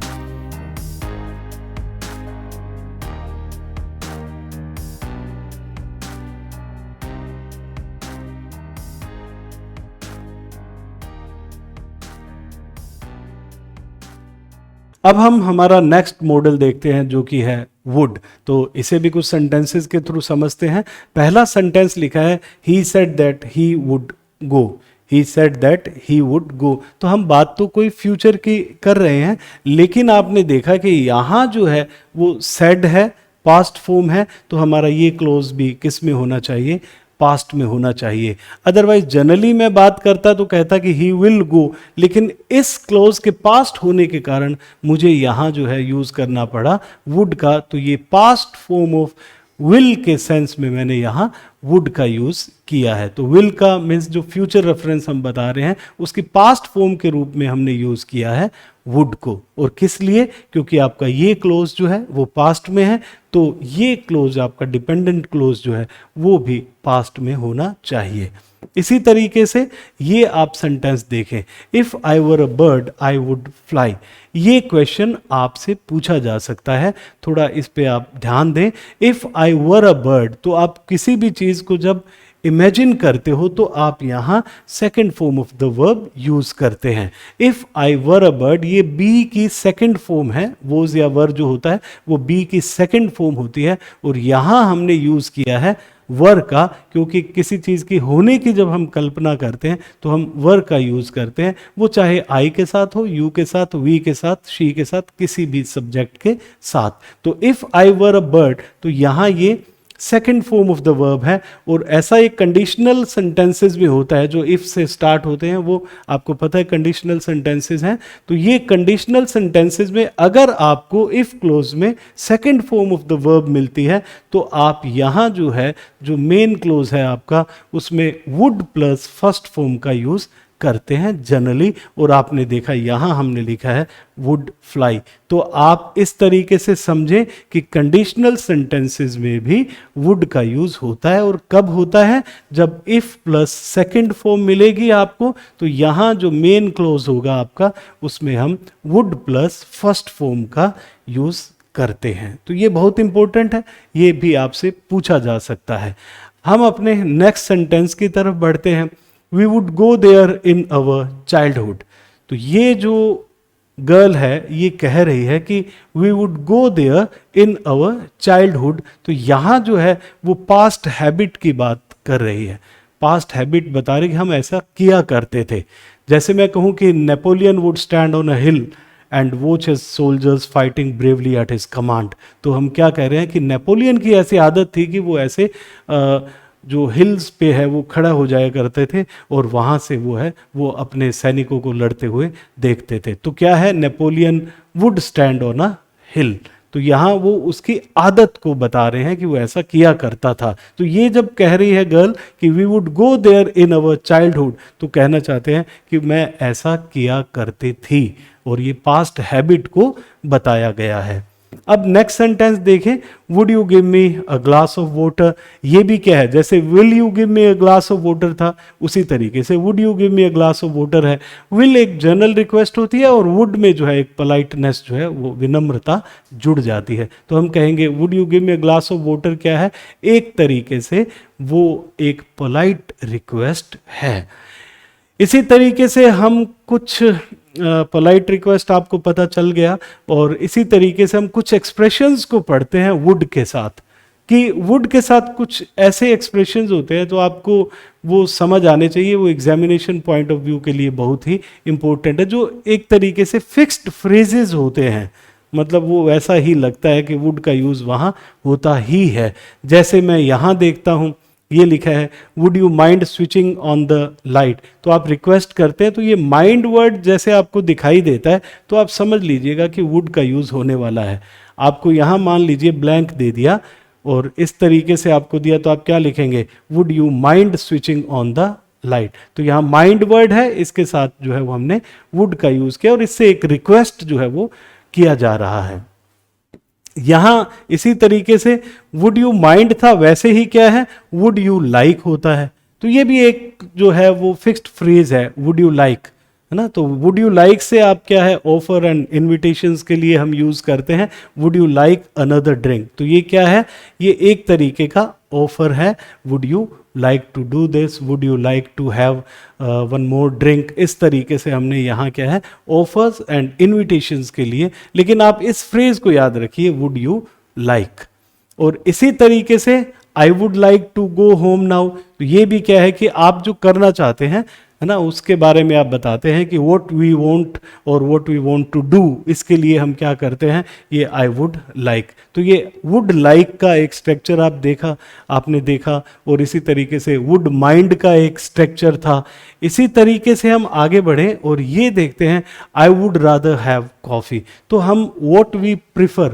अब हम हमारा नेक्स्ट मॉडल देखते हैं जो कि है वुड। तो इसे भी कुछ सेंटेंसेस के थ्रू समझते हैं। पहला सेंटेंस लिखा है he said that he would go, he said that he would go. तो हम बात तो कोई फ्यूचर की कर रहे हैं, लेकिन आपने देखा कि यहाँ जो है वो सेड है, पास्ट फॉर्म है, तो हमारा ये क्लोज भी किस में होना चाहिए, पास्ट में होना चाहिए। अदरवाइज जनरली मैं बात करता तो कहता कि ही विल गो, लेकिन इस क्लोज के पास्ट होने के कारण मुझे यहां जो है यूज करना पड़ा वुड का। तो ये पास्ट फॉर्म ऑफ विल के सेंस में मैंने यहां वुड का यूज किया है। तो विल का मीन्स जो फ्यूचर रेफरेंस हम बता रहे हैं उसकी पास्ट फॉर्म के रूप में हमने यूज किया है वुड को। और किस लिए, क्योंकि आपका ये क्लोज जो है वो पास्ट में है, तो ये क्लोज आपका डिपेंडेंट क्लोज जो है वो भी पास्ट में होना चाहिए। इसी तरीके से ये आप सेंटेंस देखें, if I were a bird I would fly. ये क्वेश्चन आपसे पूछा जा सकता है, थोड़ा इस पे आप ध्यान दें। If I were a bird, तो आप किसी भी चीज को जब इमेजिन करते हो तो आप यहां second form of the verb use करते हैं। If I were a bird, ये बी की सेकंड फॉर्म है, वोज या वर जो होता है वो बी की सेकंड फॉर्म होती है, और यहां हमने यूज किया है वर का, क्योंकि किसी चीज की होने की जब हम कल्पना करते हैं तो हम वर का यूज करते हैं, वो चाहे आई के साथ हो, यू के साथ, वी के साथ, शी के साथ, किसी भी सब्जेक्ट के साथ। तो if I were a bird, तो यहां ये second form of the verb है। और ऐसा एक कंडीशनल सेंटेंसेस भी होता है जो इफ से स्टार्ट होते हैं, वो आपको पता है कंडीशनल सेंटेंसेस हैं। तो ये कंडीशनल सेंटेंसेस में अगर आपको इफ क्लोज में second form of the verb मिलती है तो आप यहां जो है जो मेन क्लोज है आपका उसमें वुड प्लस फर्स्ट फॉर्म का यूज करते हैं जनरली। और आपने देखा यहां हमने लिखा है वुड फ्लाई। तो आप इस तरीके से समझें कि कंडीशनल सेंटेंसेस में भी वुड का यूज होता है। और कब होता है, जब इफ प्लस सेकंड फॉर्म मिलेगी आपको, तो यहां जो मेन क्लोज होगा आपका उसमें हम वुड प्लस फर्स्ट फॉर्म का यूज करते हैं। तो ये बहुत इंपॉर्टेंट है, ये भी आपसे पूछा जा सकता है। हम अपने नेक्स्ट सेंटेंस की तरफ बढ़ते हैं। We would go there in our childhood. तो ये जो गर्ल है ये कह रही है कि we would go there in our childhood. तो यहाँ जो है वो पास्ट हैबिट की बात कर रही है, पास्ट हैबिट बता रही कि हम ऐसा किया करते थे। जैसे मैं कहूँ कि Napoleon would stand on a hill and watch his soldiers fighting bravely at his command. तो हम क्या कह रहे हैं कि नेपोलियन की ऐसी आदत थी कि वो ऐसे जो हिल्स पे है वो खड़ा हो जाया करते थे और वहाँ से वो अपने सैनिकों को लड़ते हुए देखते थे। तो क्या है, Napoleon would stand on a hill. तो यहाँ वो उसकी आदत को बता रहे हैं कि वो ऐसा किया करता था। तो ये जब कह रही है गर्ल कि we would go there in our childhood, तो कहना चाहते हैं कि मैं ऐसा किया करती थी, और ये पास्ट हैबिट को बताया गया है। अब नेक्स्ट सेंटेंस देखें, would you give me a glass of water. ये भी क्या है, जैसे will you give me a glass of water था, उसी तरीके से would you give me a glass of water है। विल एक जनरल रिक्वेस्ट होती है और वुड में जो है एक पोलाइटनेस जो है वो विनम्रता जुड़ जाती है। तो हम कहेंगे would you give me a glass of water क्या है, एक तरीके से वो एक पोलाइट रिक्वेस्ट है। इसी तरीके से हम कुछ पोलाइट रिक्वेस्ट आपको पता चल गया, और इसी तरीके से हम कुछ एक्सप्रेशंस को पढ़ते हैं वुड के साथ, कि वुड के साथ कुछ ऐसे एक्सप्रेशंस होते हैं तो आपको वो समझ आने चाहिए, वो एग्जामिनेशन पॉइंट ऑफ व्यू के लिए बहुत ही इंपॉर्टेंट है, जो एक तरीके से फिक्स्ड फ्रेजेस होते हैं, मतलब वो ऐसा ही लगता है कि वुड का यूज़ वहाँ होता ही है। जैसे मैं यहाँ देखता हूँ, ये लिखा है would you mind switching on the light, तो आप रिक्वेस्ट करते हैं, तो ये माइंड वर्ड जैसे आपको दिखाई देता है तो आप समझ लीजिएगा कि वुड का यूज़ होने वाला है। आपको यहाँ मान लीजिए ब्लैंक दे दिया और इस तरीके से आपको दिया, तो आप क्या लिखेंगे, would you mind switching on the light. तो यहाँ माइंड वर्ड है, इसके साथ जो है वो हमने वुड का यूज़ किया और इससे एक रिक्वेस्ट जो है वो किया जा रहा है। यहां इसी तरीके से वुड यू माइंड था, वैसे ही क्या है, वुड यू लाइक होता है। तो ये भी एक जो है वो फिक्स्ड फ्रेज है, वुड यू लाइक, है ना। तो वुड यू लाइक से आप क्या है, ऑफर एंड इनविटेशंस के लिए हम यूज करते हैं would you like another drink. तो ये क्या है, ये एक तरीके का ऑफर है, would you like to do this, would you like to have one more drink. इस तरीके से हमने यहाँ क्या है, ऑफर्स एंड इनविटेशंस के लिए, लेकिन आप इस फ्रेज को याद रखिए, वुड यू लाइक। और इसी तरीके से I would like to go home now, तो ये भी क्या है कि आप जो करना चाहते हैं, है ना, उसके बारे में आप बताते हैं कि व्हाट वी वांट और what we want to do, इसके लिए हम क्या करते हैं, ये आई वुड लाइक। तो ये वुड लाइक का एक स्ट्रक्चर आपने देखा, और इसी तरीके से वुड माइंड का एक स्ट्रक्चर था। इसी तरीके से हम आगे बढ़ें और ये देखते हैं I would rather have coffee. तो हम व्हाट वी प्रिफर,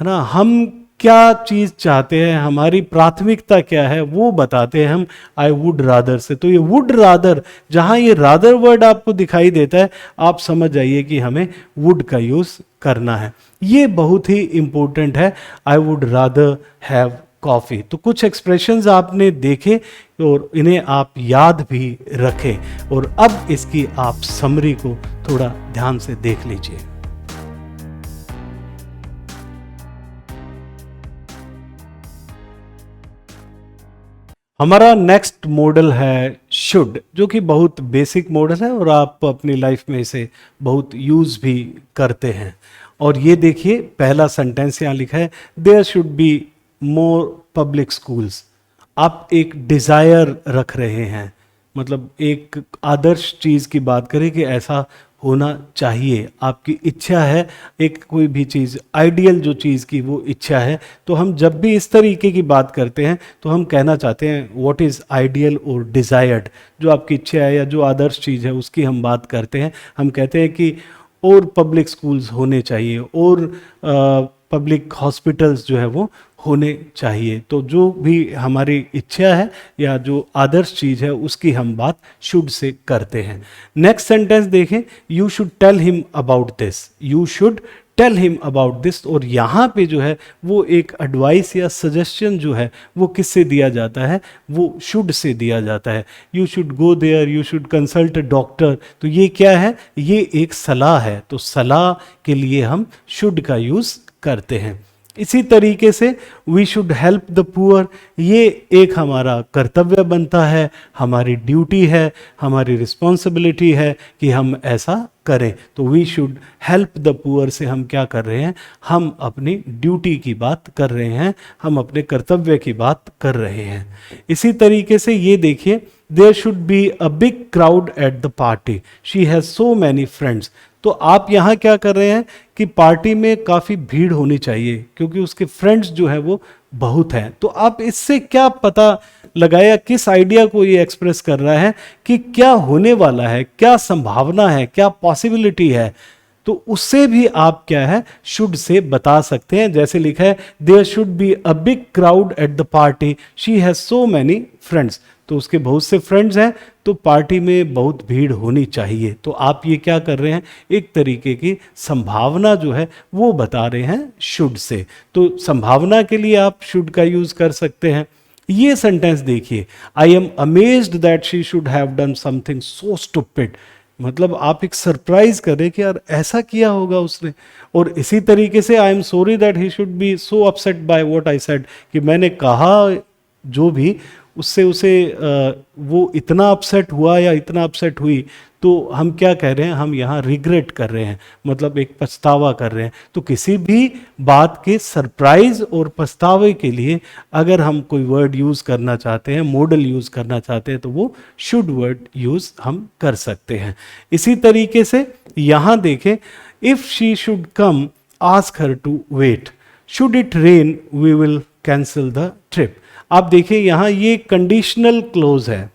है ना, हम क्या चीज़ चाहते हैं, हमारी प्राथमिकता क्या है, वो बताते हैं हम आई वुड रादर से। तो ये वुड रादर, जहाँ ये रादर वर्ड आपको दिखाई देता है, आप समझ जाइए कि हमें वुड का यूज़ करना है। ये बहुत ही इंपॉर्टेंट है, I would rather have coffee. तो कुछ एक्सप्रेशंस आपने देखे और इन्हें आप याद भी रखें, और अब इसकी आप समरी को थोड़ा ध्यान से देख लीजिए। हमारा नेक्स्ट मॉडल है शुड, जो कि बहुत बेसिक मॉडल है और आप अपनी लाइफ में इसे बहुत यूज़ भी करते हैं। और ये देखिए पहला सेंटेंस यहाँ लिखा है, there should be more public schools. आप एक डिज़ायर रख रहे हैं, मतलब एक आदर्श चीज़ की बात करें कि ऐसा होना चाहिए, आपकी इच्छा है, एक कोई भी चीज़ आइडियल जो चीज़ की वो इच्छा है। तो हम जब भी इस तरीके की बात करते हैं तो हम कहना चाहते हैं व्हाट इज़ आइडियल और डिज़ायर्ड, जो आपकी इच्छा है या जो आदर्श चीज़ है उसकी हम बात करते हैं। हम कहते हैं कि और पब्लिक स्कूल्स होने चाहिए, और पब्लिक हॉस्पिटल्स जो है वो होने चाहिए। तो जो भी हमारी इच्छा है या जो आदर्श चीज़ है उसकी हम बात शुड से करते हैं। नेक्स्ट सेंटेंस देखें, you should tell him about this, you should tell him about this. और यहाँ पे जो है वो एक एडवाइस या सजेशन जो है वो किससे दिया जाता है, वो शुड से दिया जाता है। You should go there, you should consult a doctor. तो ये क्या है, ये एक सलाह है, तो सलाह के लिए हम शुड का यूज़ करते हैं। इसी तरीके से we should help the poor, ये एक हमारा कर्तव्य बनता है, हमारी ड्यूटी है, हमारी रिस्पॉन्सिबिलिटी है कि हम ऐसा करें। तो we should help the poor से हम क्या कर रहे हैं, हम अपनी ड्यूटी की बात कर रहे हैं, हम अपने कर्तव्य की बात कर रहे हैं। इसी तरीके से ये देखिए, there should be a big crowd at the party, she has so many friends. तो आप यहाँ क्या कर रहे हैं कि पार्टी में काफ़ी भीड़ होनी चाहिए क्योंकि उसके फ्रेंड्स जो है वो बहुत हैं। तो आप इससे क्या पता लगाया, किस आइडिया को ये एक्सप्रेस कर रहा है कि क्या होने वाला है, क्या संभावना है, क्या पॉसिबिलिटी है। तो तो उससे भी आप क्या है शुड से बता सकते हैं। जैसे लिखा है there should be a big crowd at the party, she has so many friends, तो उसके बहुत से फ्रेंड्स हैं, तो पार्टी में बहुत भीड़ होनी चाहिए। तो आप ये क्या कर रहे हैं, एक तरीके की संभावना जो है वो बता रहे हैं शुड से। तो संभावना के लिए आप शुड का यूज कर सकते हैं। ये सेंटेंस देखिए, I am amazed that she should have done something so stupid, मतलब आप एक सरप्राइज कर रहे हैं कि यार ऐसा किया होगा उसने। और इसी तरीके से I am sorry that he should be so upset by what I said, कि मैंने कहा जो भी उससे उसे वो इतना अपसेट हुआ या इतना अपसेट हुई, तो हम क्या कह रहे हैं, हम यहाँ रिग्रेट कर रहे हैं, मतलब एक पछतावा कर रहे हैं। तो किसी भी बात के सरप्राइज और पछतावे के लिए अगर हम कोई वर्ड यूज़ करना चाहते हैं, मॉडल यूज़ करना चाहते हैं, तो वो शुड वर्ड यूज़ हम कर सकते हैं। इसी तरीके से यहाँ देखें, if she should come ask her to wait, should it rain we will cancel the trip. आप देखिए यहाँ ये कंडीशनल क्लोज है।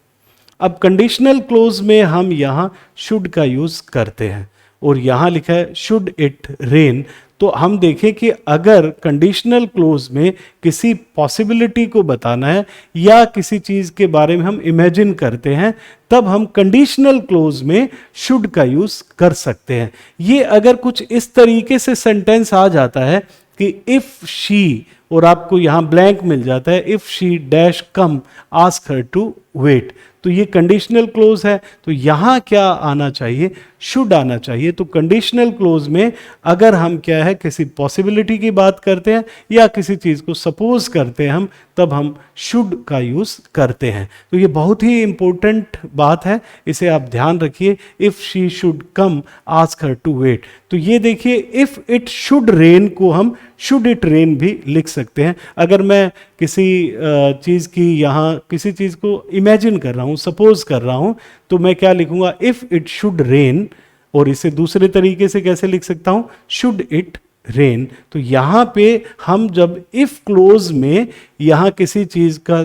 अब कंडीशनल क्लोज में हम यहाँ शुड का यूज करते हैं, और यहाँ लिखा है शुड इट रेन। तो हम देखें कि अगर कंडीशनल क्लोज में किसी पॉसिबिलिटी को बताना है या किसी चीज़ के बारे में हम इमेजिन करते हैं, तब हम कंडीशनल क्लोज में शुड का यूज कर सकते हैं। ये अगर कुछ इस तरीके से सेंटेंस आ जाता है कि इफ शी, और आपको यहां ब्लैंक मिल जाता है, if she dash come ask her to wait, तो ये कंडीशनल क्लोज है। तो यहां क्या आना चाहिए, शुड आना चाहिए। तो कंडीशनल क्लोज में अगर हम क्या है किसी पॉसिबिलिटी की बात करते हैं या किसी चीज को सपोज करते हैं हम, तब हम शुड का यूज करते हैं। तो ये बहुत ही इंपॉर्टेंट बात है, इसे आप ध्यान रखिए। If she should come ask her to wait, तो ये देखिए इफ इट शुड रेन को हम शुड इट रेन भी लिख सकते हैं। अगर मैं किसी चीज़ की यहाँ किसी चीज़ को इमेजिन कर रहा हूँ, सपोज कर रहा हूँ, तो मैं क्या लिखूंगा, इफ इट शुड रेन। और इसे दूसरे तरीके से कैसे लिख सकता हूँ, शुड इट रेन। तो यहाँ पे हम जब इफ क्लोज में यहाँ किसी चीज़ का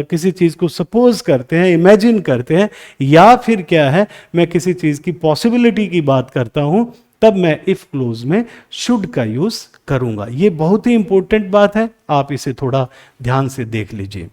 किसी चीज़ को सपोज करते हैं, इमेजिन करते हैं, या फिर क्या है मैं किसी चीज़ की पॉसिबिलिटी की बात करता हूँ, तब मैं इफ क्लोज में शुड का यूज करूंगा। ये बहुत ही इंपॉर्टेंट बात है, आप इसे थोड़ा ध्यान से देख लीजिए।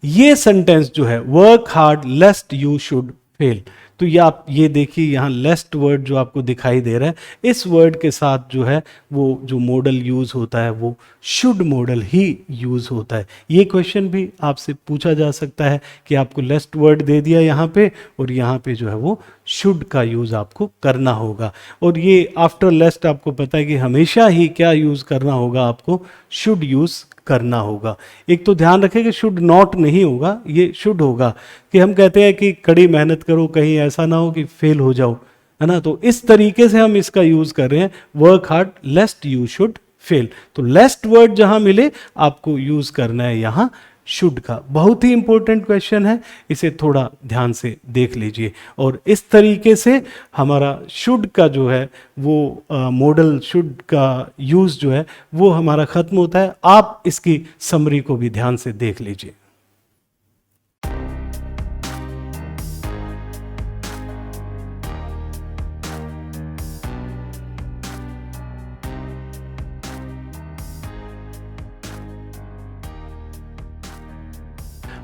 ये सेंटेंस जो है, work hard लेस्ट you should fail, तो ये आप ये देखिए यहाँ लेस्ट वर्ड जो आपको दिखाई दे रहा है, इस वर्ड के साथ जो है वो जो मॉडल यूज होता है वो शुड मॉडल ही यूज होता है। ये क्वेश्चन भी आपसे पूछा जा सकता है कि आपको लेस्ट वर्ड दे दिया यहाँ पे, और यहाँ पे जो है वो शुड का यूज आपको करना होगा। और ये आफ्टर लेस्ट आपको पता है कि हमेशा ही क्या यूज करना होगा, आपको शुड यूज करना होगा। एक तो ध्यान रखें कि शुड नॉट नहीं होगा, ये शुड होगा। कि हम कहते हैं कि कड़ी मेहनत करो, कहीं ऐसा ना हो कि फेल हो जाओ, है ना। तो इस तरीके से हम इसका यूज कर रहे हैं, work hard लेस्ट you should fail. तो लेस्ट वर्ड जहां मिले आपको यूज करना है यहाँ शुड का। बहुत ही इंपॉर्टेंट क्वेश्चन है, इसे थोड़ा ध्यान से देख लीजिए। और इस तरीके से हमारा शुड का जो है वो मॉडल शुड का यूज जो है वो हमारा खत्म होता है। आप इसकी समरी को भी ध्यान से देख लीजिए।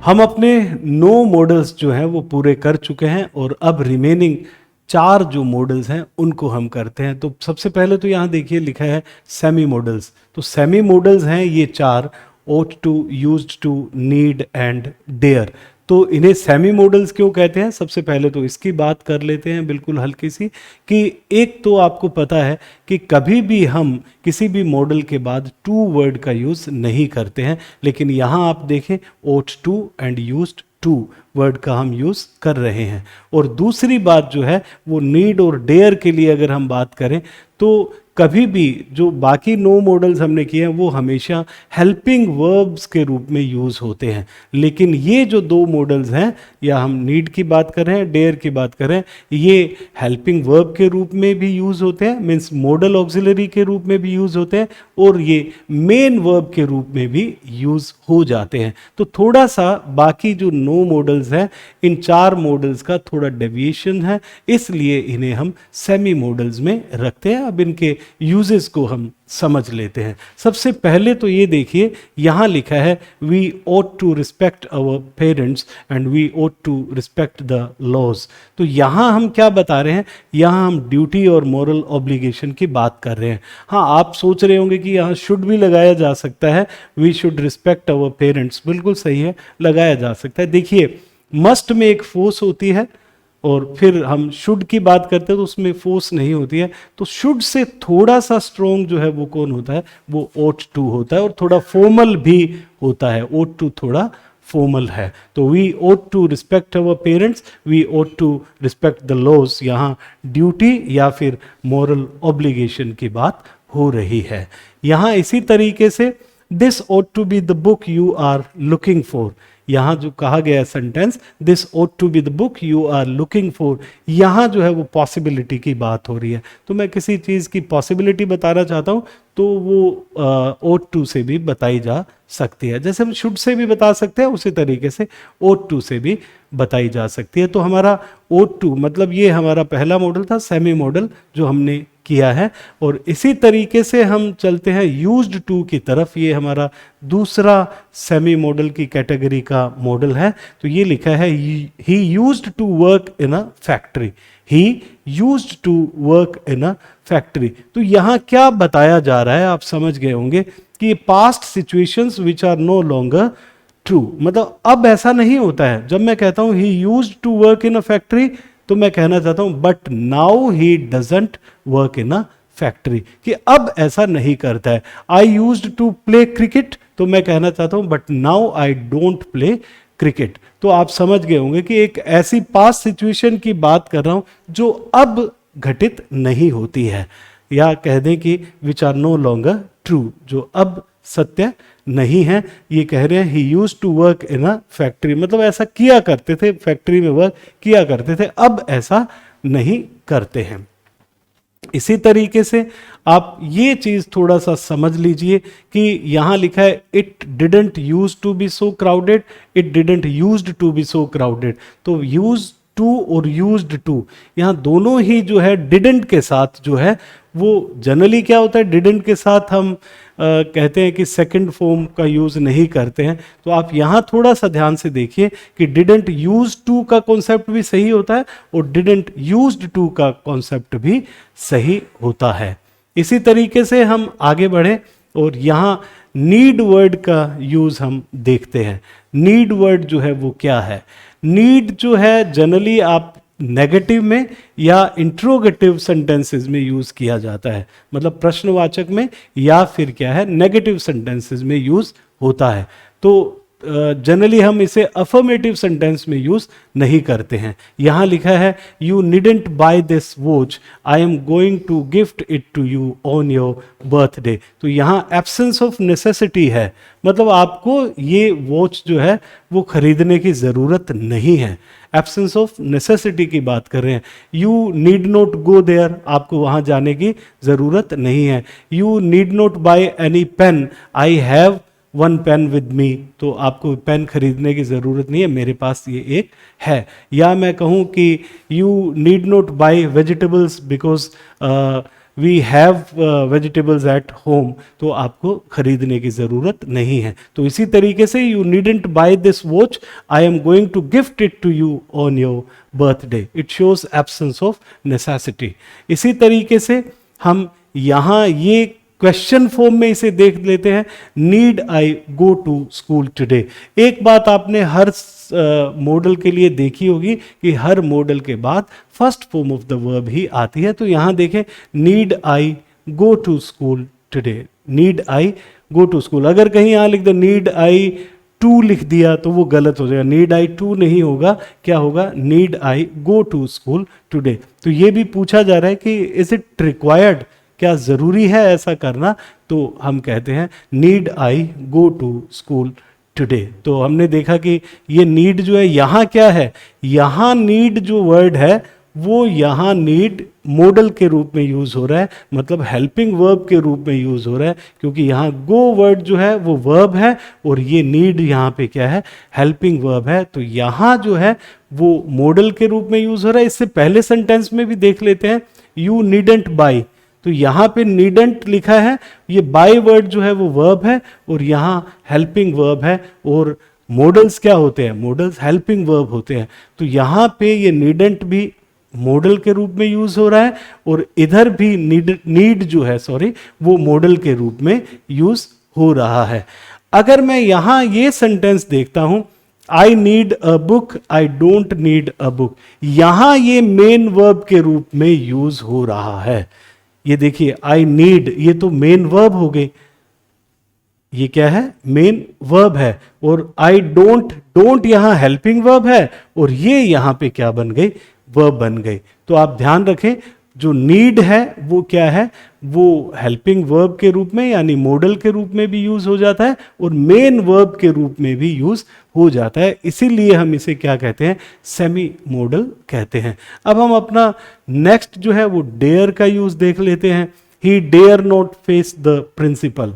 हम अपने 9 मॉडल्स जो हैं वो पूरे कर चुके हैं, और अब रिमेनिंग 4 जो मॉडल्स हैं उनको हम करते हैं। तो सबसे पहले तो यहाँ देखिए लिखा है सेमी मॉडल्स। तो सेमी मॉडल्स हैं ये 4, ought to, used to, need and dare। तो इन्हें सेमी मॉडल्स क्यों कहते हैं, सबसे पहले तो इसकी बात कर लेते हैं बिल्कुल हल्की सी। कि एक तो आपको पता है कि कभी भी हम किसी भी मॉडल के बाद टू वर्ड का यूज़ नहीं करते हैं, लेकिन यहाँ आप देखें ought to and used to word का हम यूज़ कर रहे हैं। और दूसरी बात जो है वो नीड और डेयर के लिए अगर हम बात करें, तो कभी भी जो बाकी 9 मॉडल्स हमने किए हैं वो हमेशा हेल्पिंग वर्ब्स के रूप में यूज़ होते हैं, लेकिन ये जो 2 मॉडल्स हैं, या हम नीड की बात करें, डेयर की बात करें, ये हेल्पिंग वर्ब के रूप में भी यूज़ होते हैं, मीन्स मॉडल ऑक्सिलरी के रूप में भी यूज़ होते हैं, और ये मेन वर्ब के रूप में भी यूज़ हो जाते हैं। तो थोड़ा सा बाकी जो 9 मॉडल्स मॉडल्स हैं, इन 4 मॉडल्स का थोड़ा डेविएशन है, इसलिए इन्हें हम सेमी मॉडल्स में रखते हैं। अब इनके यूजेस को हम समझ लेते हैं। सबसे पहले तो ये देखिए, यहाँ लिखा है we ought to respect our parents and we ought to respect the laws. तो यहाँ हम क्या बता रहे हैं, यहाँ हम ड्यूटी और मॉरल ऑब्लिगेशन की बात कर रहे हैं। हाँ, आप सोच रहे होंगे कि यहाँ शुड भी लगाया जा सकता है, we should respect our parents, बिल्कुल सही है, लगाया जा सकता है। देखिए, मस्ट में एक फोर्स होती है और फिर हम शुड की बात करते हैं तो उसमें फोर्स नहीं होती है। तो शुड से थोड़ा सा स्ट्रॉन्ग जो है वो कौन होता है, वो ought टू होता है, और थोड़ा फॉर्मल भी होता है। ought टू थोड़ा फॉर्मल है। तो we ought to respect our parents, we ought to respect the laws, यहाँ ड्यूटी या फिर मॉरल ऑब्लिगेशन की बात हो रही है। यहाँ इसी तरीके से this ought to be the book you are looking for, यहाँ जो कहा गया है sentence, this ought to be the book you are looking for, यहाँ जो है वो पॉसिबिलिटी की बात हो रही है। तो मैं किसी चीज़ की पॉसिबिलिटी बताना चाहता हूँ तो वो ought टू से भी बताई जा सकती है। जैसे हम शुड से भी बता सकते हैं, उसी तरीके से ought टू से भी बताई जा सकती है। तो हमारा ought टू मतलब ये हमारा पहला मॉडल था, सेमी मॉडल जो हमने किया है। और इसी तरीके से हम चलते हैं यूज्ड टू की तरफ। ये हमारा दूसरा सेमी मॉडल की कैटेगरी का मॉडल है। तो ये लिखा है he used to work in a factory, he used to work in a factory. तो यहाँ क्या बताया जा रहा है, आप समझ गए होंगे कि ये past situations which are no longer true, मतलब अब ऐसा नहीं होता है। जब मैं कहता हूँ he used to work in a factory, तो मैं कहना चाहता हूं but now he doesn't work in a factory, कि अब ऐसा नहीं करता है। I used to play cricket, तो मैं कहना चाहता हूं but now I don't play cricket. तो आप समझ गए होंगे कि एक ऐसी पास्ट सिचुएशन की बात कर रहा हूं जो अब घटित नहीं होती है, या कह दें कि which are no longer true, जो अब सत्य नहीं है। ये कह रहे हैं he used to work in a factory, मतलब ऐसा किया करते थे, फैक्ट्री में वर्क किया करते थे, अब ऐसा नहीं करते हैं। इसी तरीके से आप ये चीज थोड़ा सा समझ लीजिए कि यहां लिखा है it didn't use to be so crowded, it didn't used to be so crowded. तो यूज टू और यूज्ड टू, यहाँ दोनों ही जो है डिडंट के साथ जो है वो जनरली क्या होता है, डिडंट के साथ हम कहते हैं कि सेकंड फॉर्म का यूज नहीं करते हैं। तो आप यहाँ थोड़ा सा ध्यान से देखिए कि डिडंट यूज टू का कॉन्सेप्ट भी सही होता है और डिडंट यूज्ड टू का कॉन्सेप्ट भी सही होता है। इसी तरीके से हम आगे बढ़े और यहाँ नीड वर्ड का यूज हम देखते हैं। नीड वर्ड जो है वो क्या है, नीड जो है जनरली आप नेगेटिव में या इंट्रोगेटिव सेंटेंसेस में यूज किया जाता है, मतलब प्रश्नवाचक में या फिर क्या है नेगेटिव सेंटेंसेस में यूज होता है। तो जनरली हम इसे अफर्मेटिव सेंटेंस में यूज नहीं करते हैं। यहां लिखा है you needn't buy this watch, I am going to gift it to you on your birthday. तो यहां एब्सेंस ऑफ नेसेसिटी है, मतलब आपको ये वॉच जो है वो खरीदने की जरूरत नहीं है। एब्सेंस ऑफ नेसेसिटी की बात कर रहे हैं। You need not go there, आपको वहां जाने की जरूरत नहीं है। You need not buy any pen, I have one pen with me, तो आपको पेन खरीदने की ज़रूरत नहीं है, मेरे पास ये एक है। या मैं कहूँ कि you need not buy vegetables because we have vegetables at home, तो आपको खरीदने की ज़रूरत नहीं है। तो इसी तरीके से you needn't buy this watch, I am going to gift it to you on your birthday, it shows absence of necessity. इसी तरीके से हम यहाँ ये क्वेश्चन फॉर्म में इसे देख लेते हैं, need I go to school today. एक बात आपने हर मॉडल के लिए देखी होगी कि हर मॉडल के बाद first form of the verb ही आती है। तो यहां देखें need I go to school today, need I go to school. अगर कहीं यहां लिख दो नीड आई टू लिख दिया तो वो गलत हो जाएगा, नीड आई टू नहीं होगा, क्या होगा need I go to school today. तो ये भी पूछा जा रहा है कि इज इट रिक्वायर्ड, क्या जरूरी है ऐसा करना, तो हम कहते हैं need I go to school today. तो हमने देखा कि ये नीड जो है यहाँ क्या है, यहाँ नीड जो वर्ड है वो यहाँ नीड मॉडल के रूप में यूज हो रहा है, मतलब हेल्पिंग वर्ब के रूप में यूज हो रहा है, क्योंकि यहाँ गो वर्ड जो है वो वर्ब है और ये नीड यहाँ पे क्या है, हेल्पिंग वर्ब है। तो यहाँ जो है वो मॉडल के रूप में यूज हो रहा है। इससे पहले सेंटेंस में भी देख लेते हैं, यू नीडेंट बाय, तो यहाँ पे नीडेंट लिखा है, ये बाय वर्ड जो है वो वर्ब है और यहाँ हेल्पिंग वर्ब है। और मॉडल्स क्या होते हैं, मॉडल्स हेल्पिंग वर्ब होते हैं। तो यहाँ पे ये नीडेंट भी मॉडल के रूप में यूज हो रहा है और इधर भी नीड जो है वो मॉडल के रूप में यूज हो रहा है। अगर मैं यहाँ ये सेंटेंस देखता हूं, I need a book, I don't need a book, यहां ये मेन वर्ब के रूप में यूज हो रहा है। ये देखिए, आई नीड, ये तो मेन वर्ब हो गई, ये क्या है, मेन वर्ब है। और आई डोंट, डोंट यहां हेल्पिंग वर्ब है और ये यहां पे क्या बन गई, वर्ब बन गई। तो आप ध्यान रखें, जो नीड है वो क्या है, वो हेल्पिंग वर्ब के रूप में यानी मॉडल के रूप में भी यूज हो जाता है और मेन वर्ब के रूप में भी यूज हो जाता है। इसीलिए हम इसे क्या कहते हैं, सेमी मॉडल कहते हैं। अब हम अपना नेक्स्ट जो है वो डेयर का यूज देख लेते हैं। He dare not face the principal,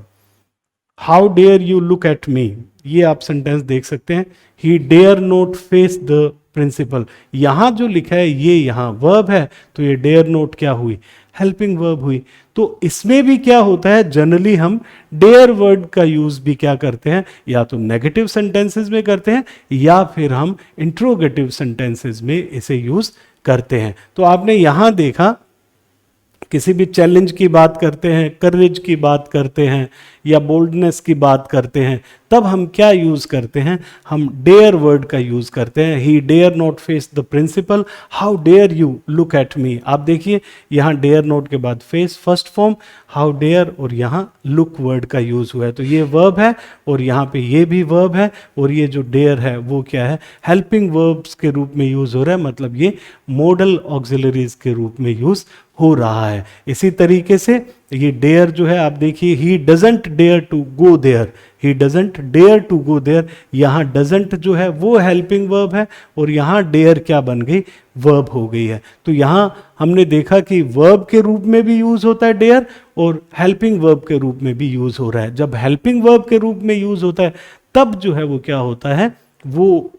how dare you look at me, ये आप सेंटेंस देख सकते हैं। He dare not face the principal, यहां जो लिखा है ये यहां वर्ब है, तो ये डेयर नोट क्या हुई, हेल्पिंग वर्ब हुई। तो इसमें भी क्या होता है, जनरली हम डेयर वर्ड का यूज भी क्या करते हैं, या तो नेगेटिव सेंटेंसेस में करते हैं या फिर हम इंट्रोगेटिव सेंटेंसेस में इसे यूज करते हैं। तो आपने यहां देखा, किसी भी चैलेंज की बात करते हैं, करेज की बात करते हैं या बोल्डनेस की बात करते हैं, तब हम क्या यूज करते हैं, हम डेयर वर्ड का यूज करते हैं। He dare not face the principal, how dare you look at me. आप देखिए यहाँ डेयर नॉट के बाद face first form, how dare, और यहाँ लुक वर्ड का यूज हुआ है। तो ये वर्ब है और यहाँ पे ये भी वर्ब है और ये जो डेयर है वो क्या है, हेल्पिंग वर्ब्स के रूप में यूज हो रहा है, मतलब ये मॉडल ऑक्सिलरीज के रूप में यूज हो रहा है। इसी तरीके से ये डेयर जो है, आप देखिए, he doesn't dare to go there, he doesn't dare to go there, यहाँ डजंट जो है वो हेल्पिंग वर्ब है और यहाँ डेयर क्या बन गई, वर्ब हो गई है। तो यहाँ हमने देखा कि वर्ब के रूप में भी यूज होता है डेयर और हेल्पिंग वर्ब के रूप में भी यूज हो रहा है। जब हेल्पिंग वर्ब के रूप में यूज होता है तब जो है वो क्या होता है, वो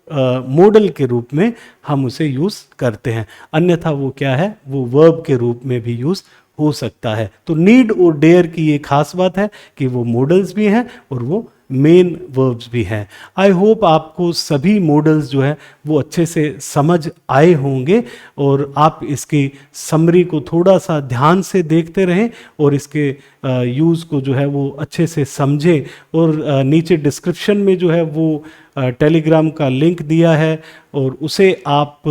मॉडल के रूप में हम उसे यूज करते हैं, अन्यथा वो क्या है, वो वर्ब के रूप में भी यूज हो सकता है। तो नीड और डेयर की ये खास बात है कि वो मॉडल्स भी हैं और वो मेन वर्ब्स भी हैं। आई होप आपको सभी मॉडल्स जो है वो अच्छे से समझ आए होंगे और आप इसकी समरी को थोड़ा सा ध्यान से देखते रहें और इसके यूज़ को जो है वो अच्छे से समझें। और नीचे डिस्क्रिप्शन में जो है वो टेलीग्राम का लिंक दिया है और उसे आप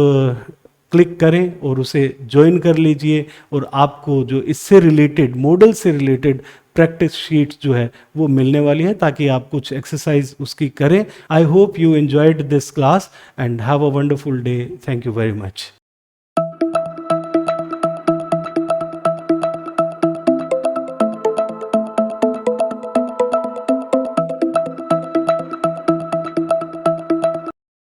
क्लिक करें और उसे ज्वाइन कर लीजिए और आपको जो इससे रिलेटेड, मॉडल से रिलेटेड प्रैक्टिस शीट्स जो है वो मिलने वाली है, ताकि आप कुछ एक्सरसाइज उसकी करें। I hope you enjoyed this class and have a wonderful day. Thank you very much.